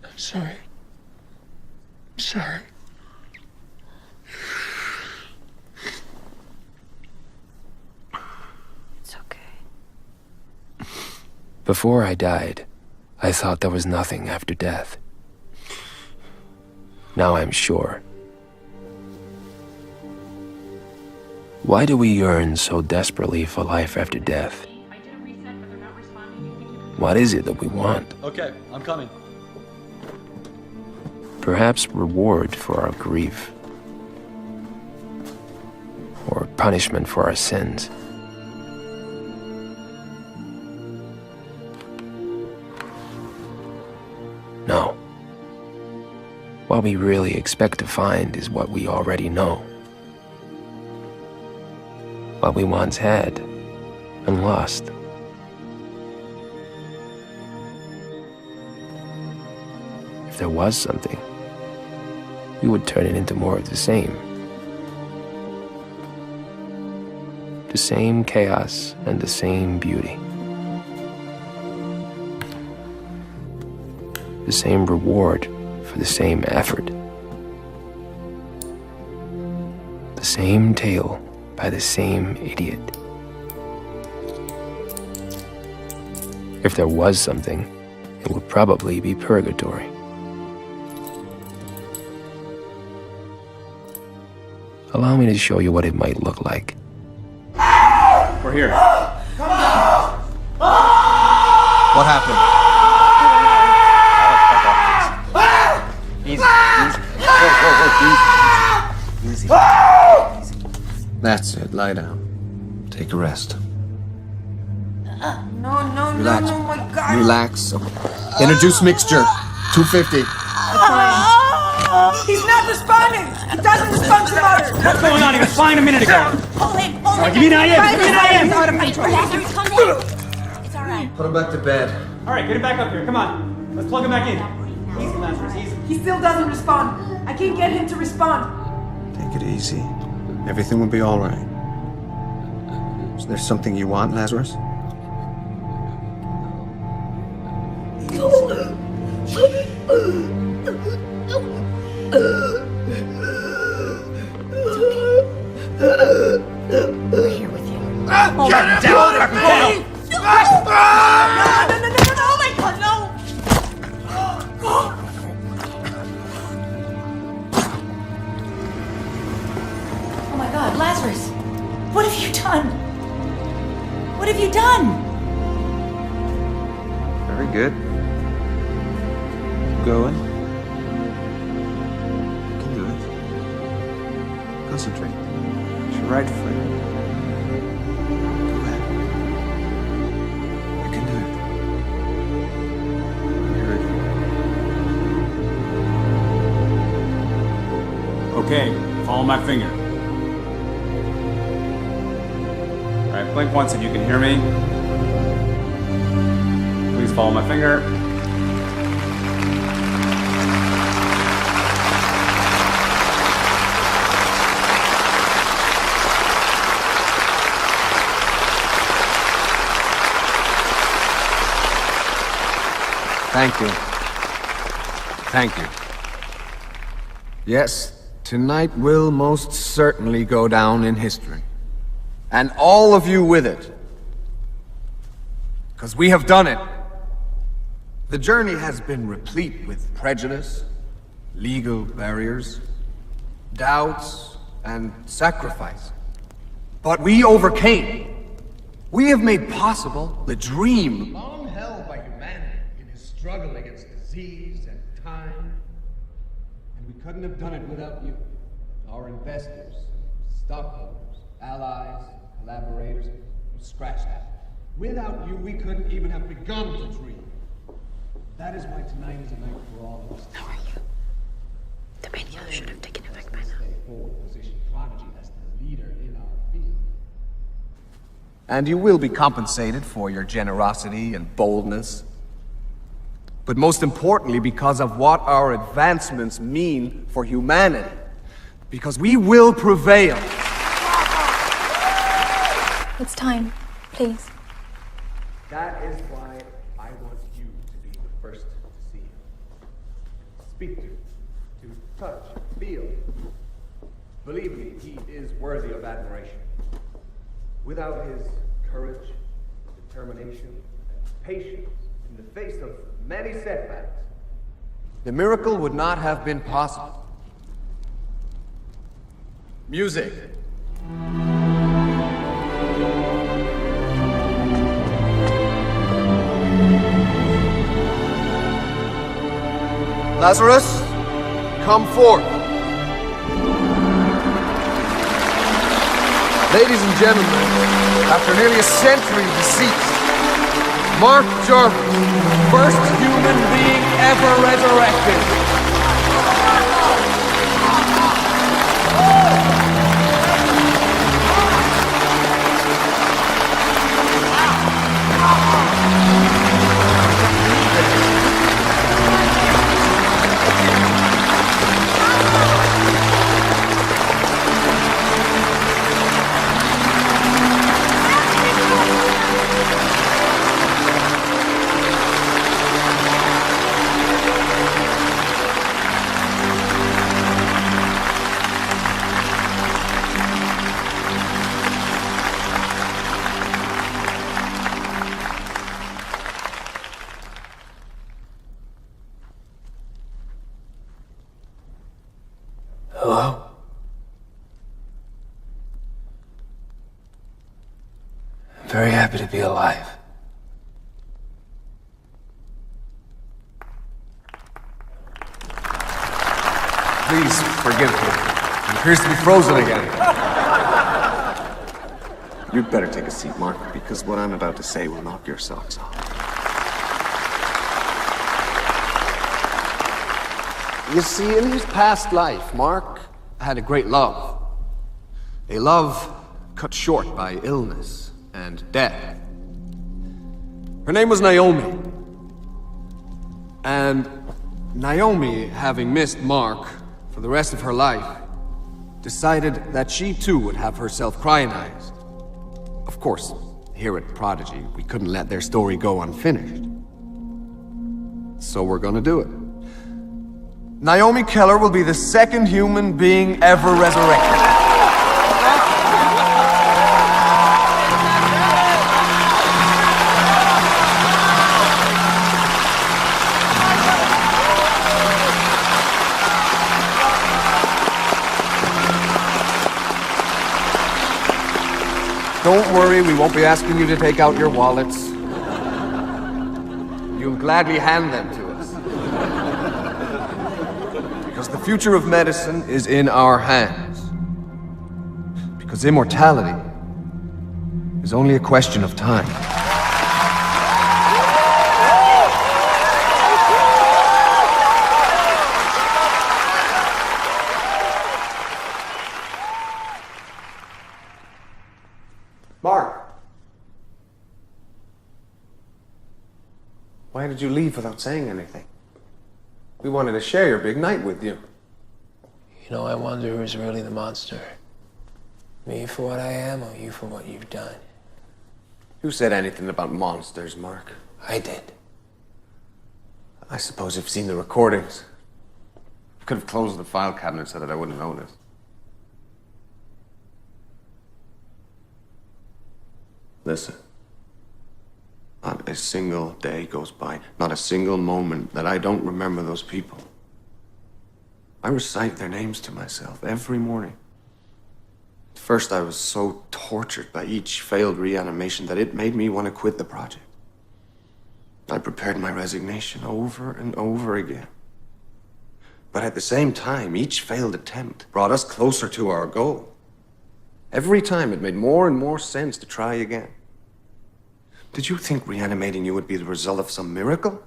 I'm sorry. I'm sorry. It's okay. Before I died, I thought there was nothing after death. Now I'm sure. Why do we yearn so desperately for life after death? What is it that we want? Okay, I'm coming. Perhaps reward for our grief. Or punishment for our sins. No. What we really expect to find is what we already know. What we once had and lost. If there was something, we would turn it into more of the same. The same chaos and the same beauty. The same reward for the same effort. The same tale by the same idiot. If there was something, it would probably be purgatory. Allow me to show you what it might look like. We're here. What happened? Easy, easy. That's it, lie down. Take a rest. No, Relax. no, my God. Relax. Introduce mixture. 250. He's not responding. He doesn't respond to mother. What's going on? He was fine a minute ago. Pull him. Give me an IM. Give me an IM. Out of control. Lazarus, come in. It's all right. Put him back to bed. All right, get him back up here. Come on. Let's plug him back in. Easy, Lazarus. Easy. He still doesn't respond. I can't get him to respond. Take it easy. Everything will be all right. Is there something you want, Lazarus? We're here with you. Get him! Down, down. No, oh my God, no! Oh my God, Lazarus! What have you done? What have you done? Very good. Going. You can do it. Concentrate. It's your right foot. Go ahead. You can do it. You're ready. Okay, follow my finger. All right, blink once if you can hear me. Please follow my finger. Thank you. Thank you. Yes, tonight will most certainly go down in history. And all of you with it. Because we have done it. The journey has been replete with prejudice, legal barriers, doubts, and sacrifice. But we overcame. We have made possible the dream. Long held by humanity in his struggle against disease and time. And we couldn't have done it without you. Our investors, stockholders, allies, collaborators. Scratch that. Without you, we couldn't even have begun to dream. That is why tonight is a night for all of us. How are you? The radio should have taken effect by now. Stay forward position Prodigy as the leader in our field. And you will be compensated for your generosity and boldness. But most importantly, because of what our advancements mean for humanity. Because we will prevail. It's time, please. That is why I want you to be the first speak to touch, feel. Believe me, he is worthy of admiration. Without his courage, determination, and patience in the face of many setbacks, The miracle would not have been possible. Music. Lazarus, come forth. Ladies and gentlemen, after nearly a century deceased, Mark Jarvis, first human being ever resurrected. Hello? I'm very happy to be alive. Please forgive me. He appears to be frozen again. You'd better take a seat, Mark, because what I'm about to say will knock your socks off. You see, in his past life, Mark had a great love. A love cut short by illness and death. Her name was Naomi. And Naomi, having missed Mark for the rest of her life, decided that she too would have herself cryonised. Of course, here at Prodigy, we couldn't let their story go unfinished. So we're gonna do it. Naomi Keller will be the second human being ever resurrected. Don't worry, we won't be asking you to take out your wallets. You'll gladly hand them to us. Because the future of medicine is in our hands. Because immortality is only a question of time. Mark! Why did you leave without saying anything? We wanted to share your big night with you. You know, I wonder who's really the monster. Me for what I am, or you for what you've done? Who said anything about monsters, Mark? I did. I suppose you've seen the recordings. I could have closed the file cabinet so that I wouldn't notice. Listen. Not a single day goes by, not a single moment that I don't remember those people. I recite their names to myself every morning. At first, I was so tortured by each failed reanimation that it made me want to quit the project. I prepared my resignation over and over again. But at the same time, each failed attempt brought us closer to our goal. Every time, it made more and more sense to try again. Did you think reanimating you would be the result of some miracle?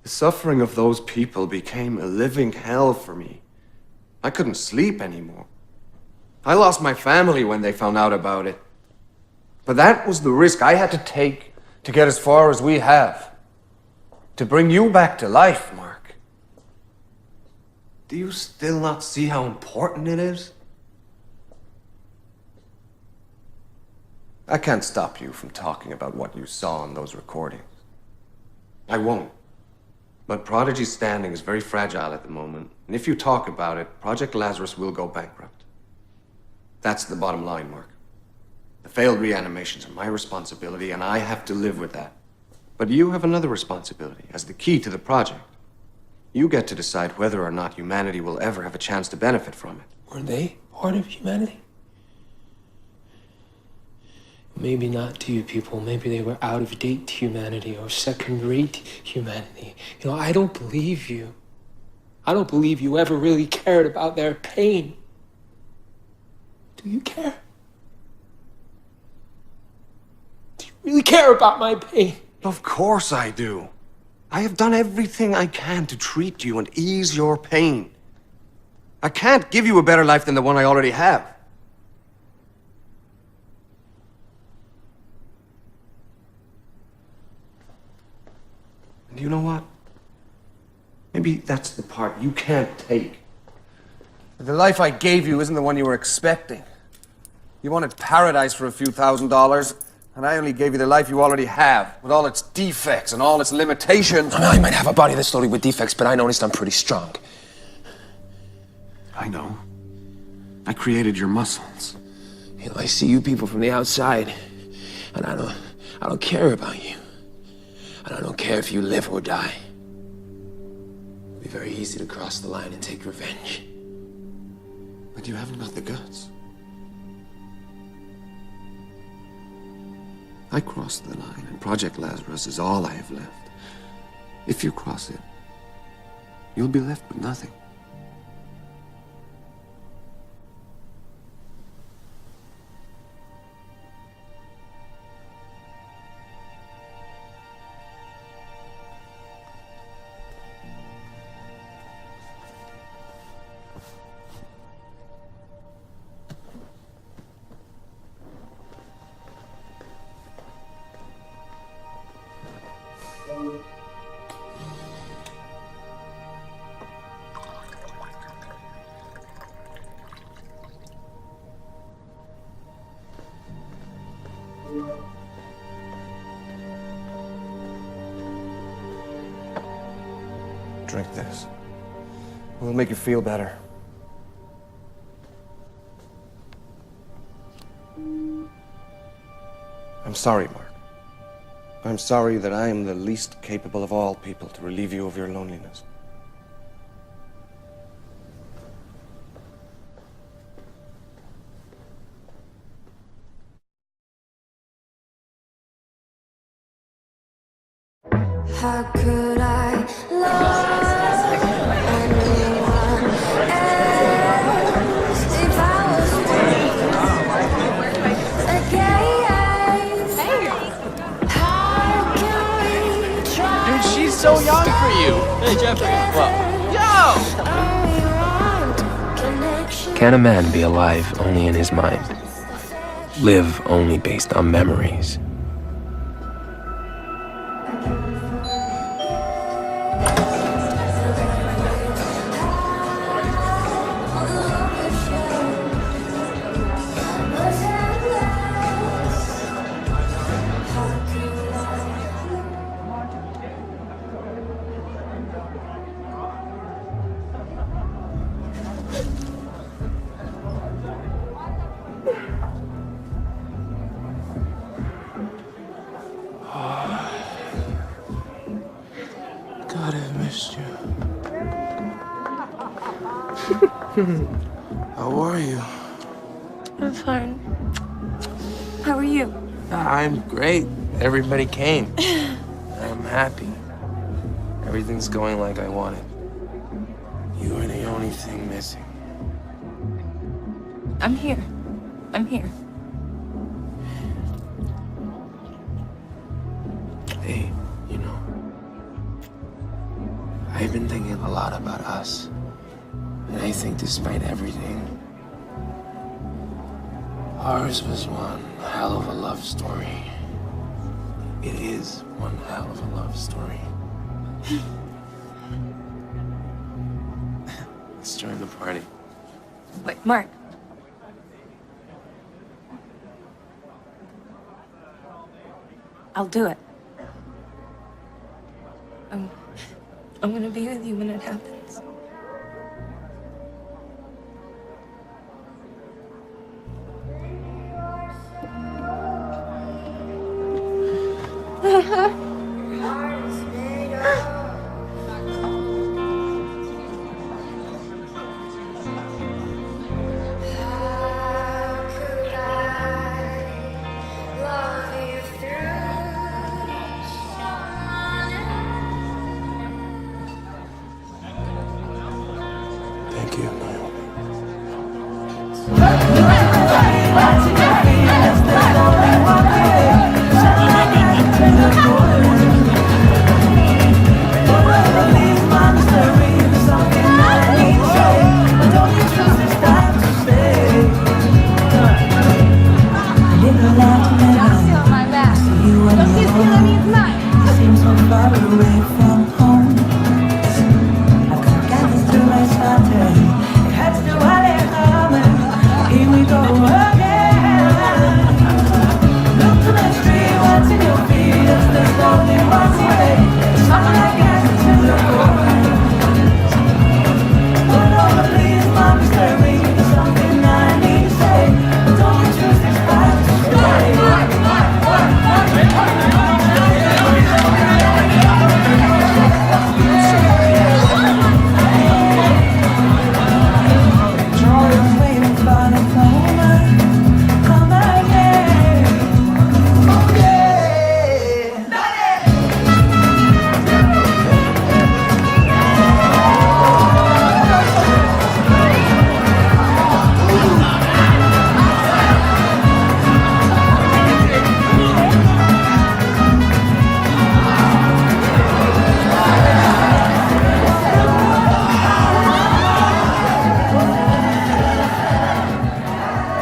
The suffering of those people became a living hell for me. I couldn't sleep anymore. I lost my family when they found out about it. But that was the risk I had to take to get as far as we have. To bring you back to life, Mark. Do you still not see how important it is? I can't stop you from talking about what you saw in those recordings. I won't. But Prodigy's standing is very fragile at the moment. And if you talk about it, Project Lazarus will go bankrupt. That's the bottom line, Mark. The failed reanimations are my responsibility, and I have to live with that. But you have another responsibility as the key to the project. You get to decide whether or not humanity will ever have a chance to benefit from it. Were they part of humanity? Maybe not to you people. Maybe they were out-of-date humanity or second-rate humanity. You know, I don't believe you. I don't believe you ever really cared about their pain. Do you care? Do you really care about my pain? Of course I do. I have done everything I can to treat you and ease your pain. I can't give you a better life than the one I already have. And you know what? Maybe that's the part you can't take. The life I gave you isn't the one you were expecting. You wanted paradise for a few $1,000s, and I only gave you the life you already have, with all its defects and all its limitations. I might have a body that's loaded with defects, but I noticed I'm pretty strong. I know. I created your muscles. You know, I see you people from the outside, and I don't care about you. And I don't care if you live or die. It'd be very easy to cross the line and take revenge. But you haven't got the guts. I crossed the line, and Project Lazarus is all I have left. If you cross it, you'll be left with nothing. Drink this. It will make you feel better. I'm sorry, Mark. I'm sorry that I am the least capable of all people to relieve you of your loneliness. How could I love anyone else if I was How can we try? Dude, she's so young for you. Hey, Jeffrey. Yo! Can a man be alive only in his mind? Live only based on memories? God, I've missed you. How are you? I'm fine. How are you? I'm great. Everybody came. I'm happy. Everything's going like I wanted. You are the only thing missing. I'm here. I'm here. Hey, you know, I've been thinking a lot about us. And I think despite everything, ours was one hell of a love story. It is one hell of a love story. Let's join the party. Wait, Mark. I'll do it. I'm gonna be with you when it happens. Thank you.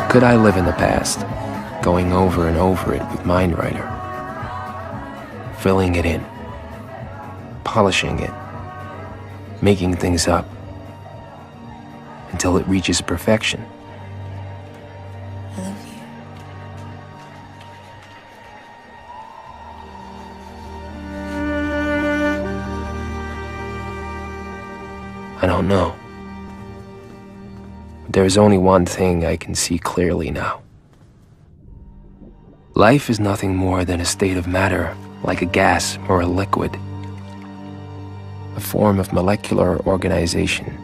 Could I live in the past, going over and over it with Mindwriter, filling it in, polishing it, making things up, until it reaches perfection? I love you. I don't know. There's only one thing I can see clearly now. Life is nothing more than a state of matter, like a gas or a liquid. A form of molecular organization.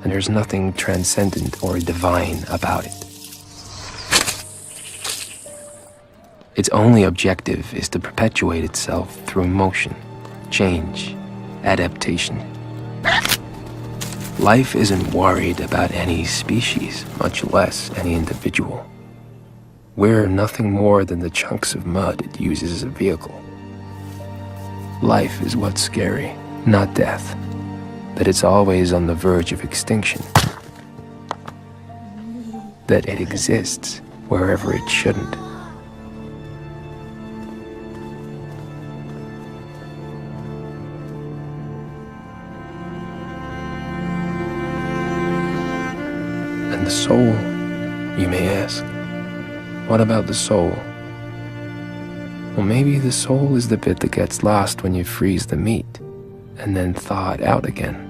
And there's nothing transcendent or divine about it. Its only objective is to perpetuate itself through motion, change, adaptation. Life isn't worried about any species, much less any individual. We're nothing more than the chunks of mud it uses as a vehicle. Life is what's scary, not death. That it's always on the verge of extinction. That it exists wherever it shouldn't. And the soul, you may ask. What about the soul? Well, maybe the soul is the bit that gets lost when you freeze the meat and then thaw it out again.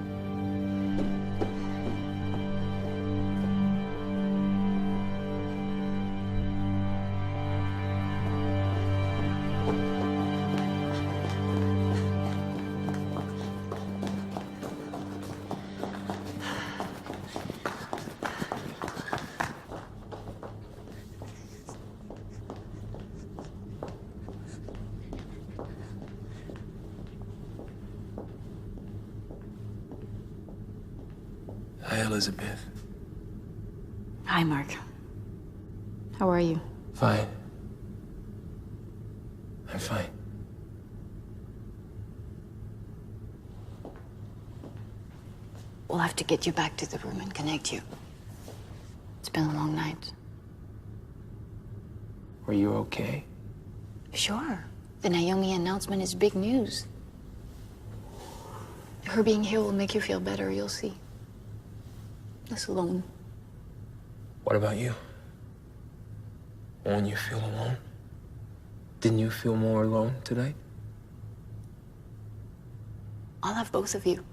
Hi, Elizabeth. Hi, Mark. How are you? Fine. I'm fine. We'll have to get you back to the room and connect you. It's been a long night. Were you okay? Sure. The Naomi announcement is big news. Her being here will make you feel better, you'll see. Less alone. What about you? Won't you feel alone? Didn't you feel more alone tonight? I'll have both of you.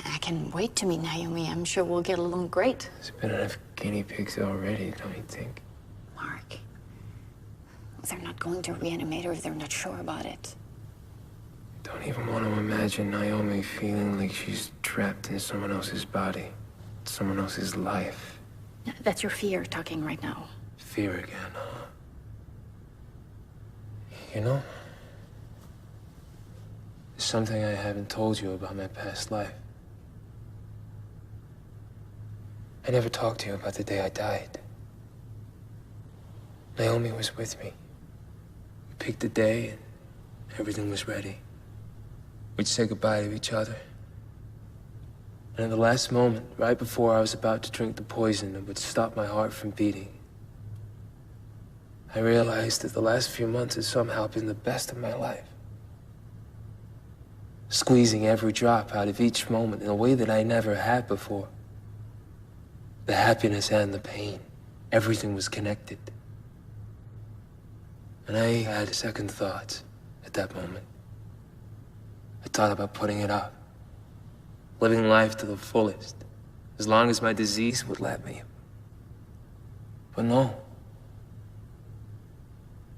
I can wait to meet Naomi. I'm sure we'll get along great. There's been enough guinea pigs already, don't you think? Mark, they're not going to reanimate her if they're not sure about it. Don't even want to imagine Naomi feeling like she's trapped in someone else's body, someone else's life. That's your fear talking right now. Fear again, huh? You know, there's something I haven't told you about my past life. I never talked to you about the day I died. Naomi was with me. We picked the day and everything was ready. We'd say goodbye to each other. And at the last moment, right before I was about to drink the poison that would stop my heart from beating, I realized that the last few months had somehow been the best of my life. Squeezing every drop out of each moment in a way that I never had before. The happiness and the pain, everything was connected. And I had second thoughts at that moment. I thought about putting it up, living life to the fullest, as long as my disease would let me. But no.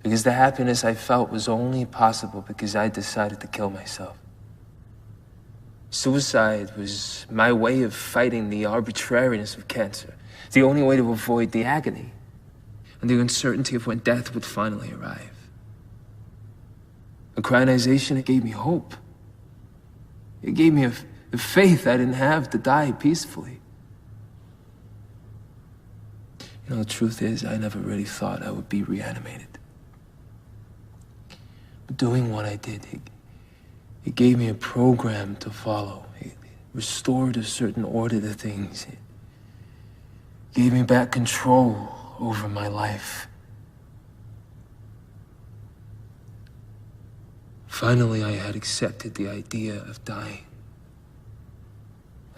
Because the happiness I felt was only possible because I decided to kill myself. Suicide was my way of fighting the arbitrariness of cancer, the only way to avoid the agony and the uncertainty of when death would finally arrive. A crionization, it gave me hope. It gave me a faith I didn't have to die peacefully. You know, the truth is, I never really thought I would be reanimated. But doing what I did, it gave me a program to follow. It restored a certain order to things. It gave me back control over my life. Finally, I had accepted the idea of dying.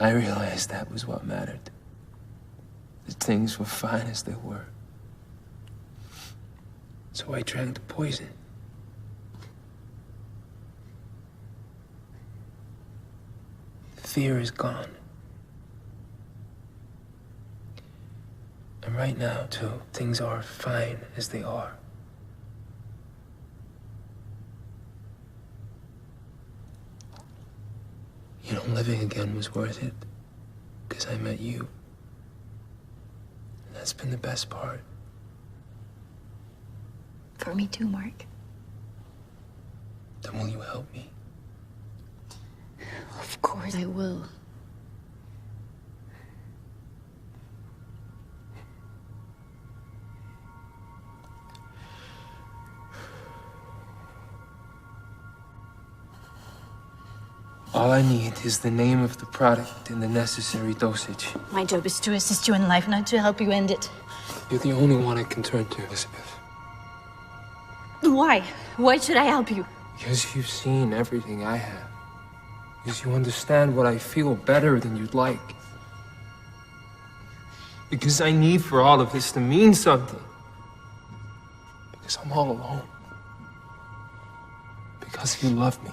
I realized that was what mattered. That things were fine as they were. So I drank the poison. Fear is gone. And right now, too, things are fine as they are. You know, living again was worth it, because I met you. And that's been the best part. For me too, Mark. Then will you help me? Of course I will. All I need is the name of the product and the necessary dosage. My job is to assist you in life, not to help you end it. You're the only one I can turn to, Elizabeth. Why? Why should I help you? Because you've seen everything I have. Because you understand what I feel better than you'd like. Because I need for all of this to mean something. Because I'm all alone. Because you love me.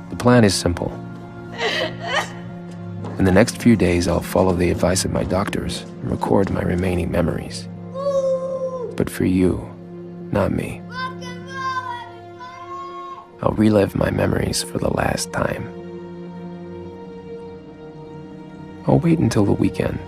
The plan is simple. In the next few days, I'll follow the advice of my doctors and record my remaining memories. But for you, not me. I'll relive my memories for the last time. I'll wait until the weekend.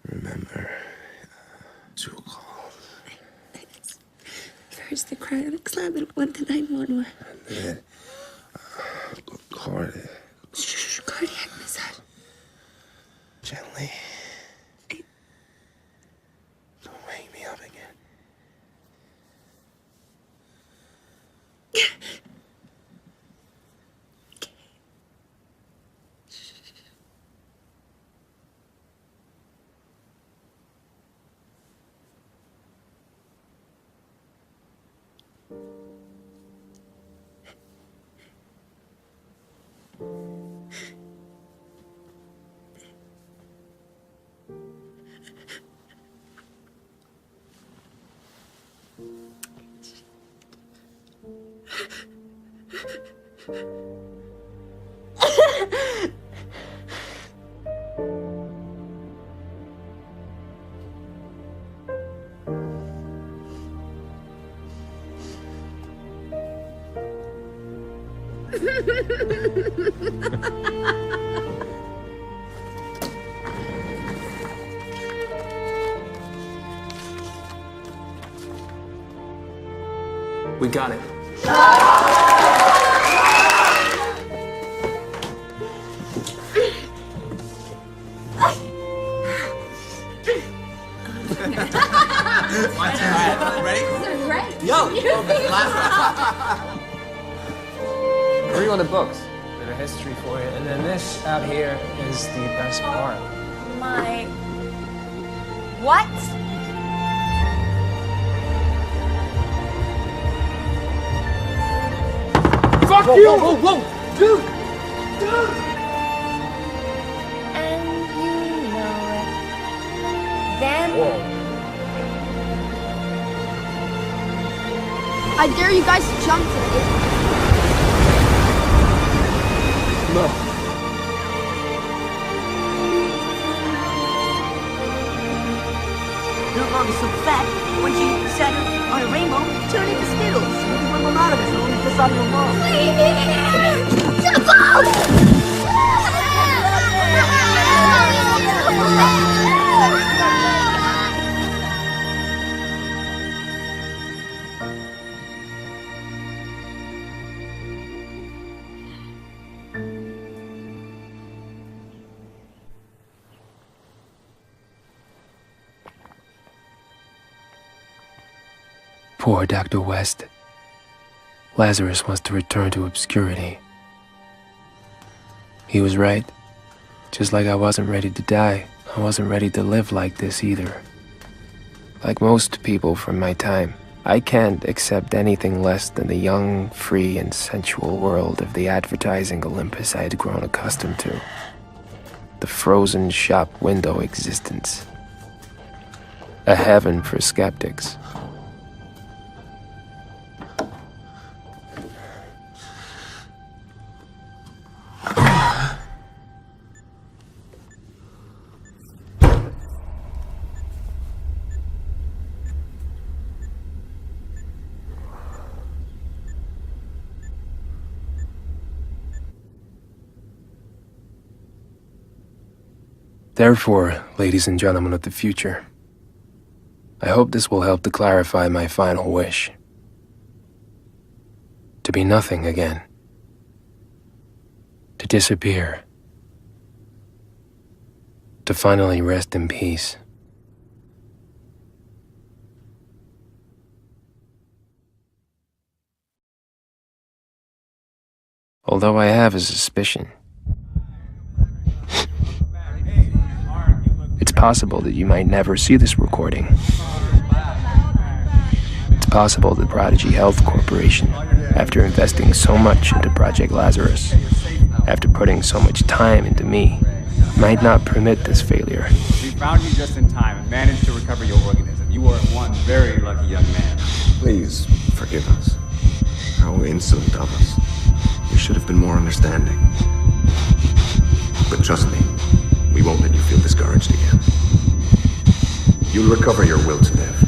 Remember to call. First the cardiac slam and went to 911. And then cardiac. Shh, cardiac massage. Gently. Don't wake me up again. We got it. Watch out. Ready? Right. Yo! Where are you on the books? Bit of history for you. And then this out here is the best part. My... What? Fuck whoa, you! Whoa, whoa, whoa! Dude! Dude! And you know it. Then... I dare you guys to jump today. No. You're gonna be so fat, once you settle on a rainbow, turn into Skittles. You can run out of this and only piss off your mom. Please! Poor Dr. West. Lazarus was to return to obscurity. He was right. Just like I wasn't ready to die, I wasn't ready to live like this either. Like most people from my time, I can't accept anything less than the young, free, and sensual world of the advertising Olympus I had grown accustomed to. The frozen shop window existence. A heaven for skeptics. Therefore, ladies and gentlemen of the future, I hope this will help to clarify my final wish. To be nothing again. To disappear. To finally rest in peace. Although I have a suspicion. It's possible that you might never see this recording. It's possible that Prodigy Health Corporation, after investing so much into Project Lazarus, after putting so much time into me, might not permit this failure. We found you just in time and managed to recover your organism. You are one very lucky young man. Please, forgive us. How insolent of us. We should have been more understanding. But trust me, we won't let you feel discouraged again. You'll recover your will to live.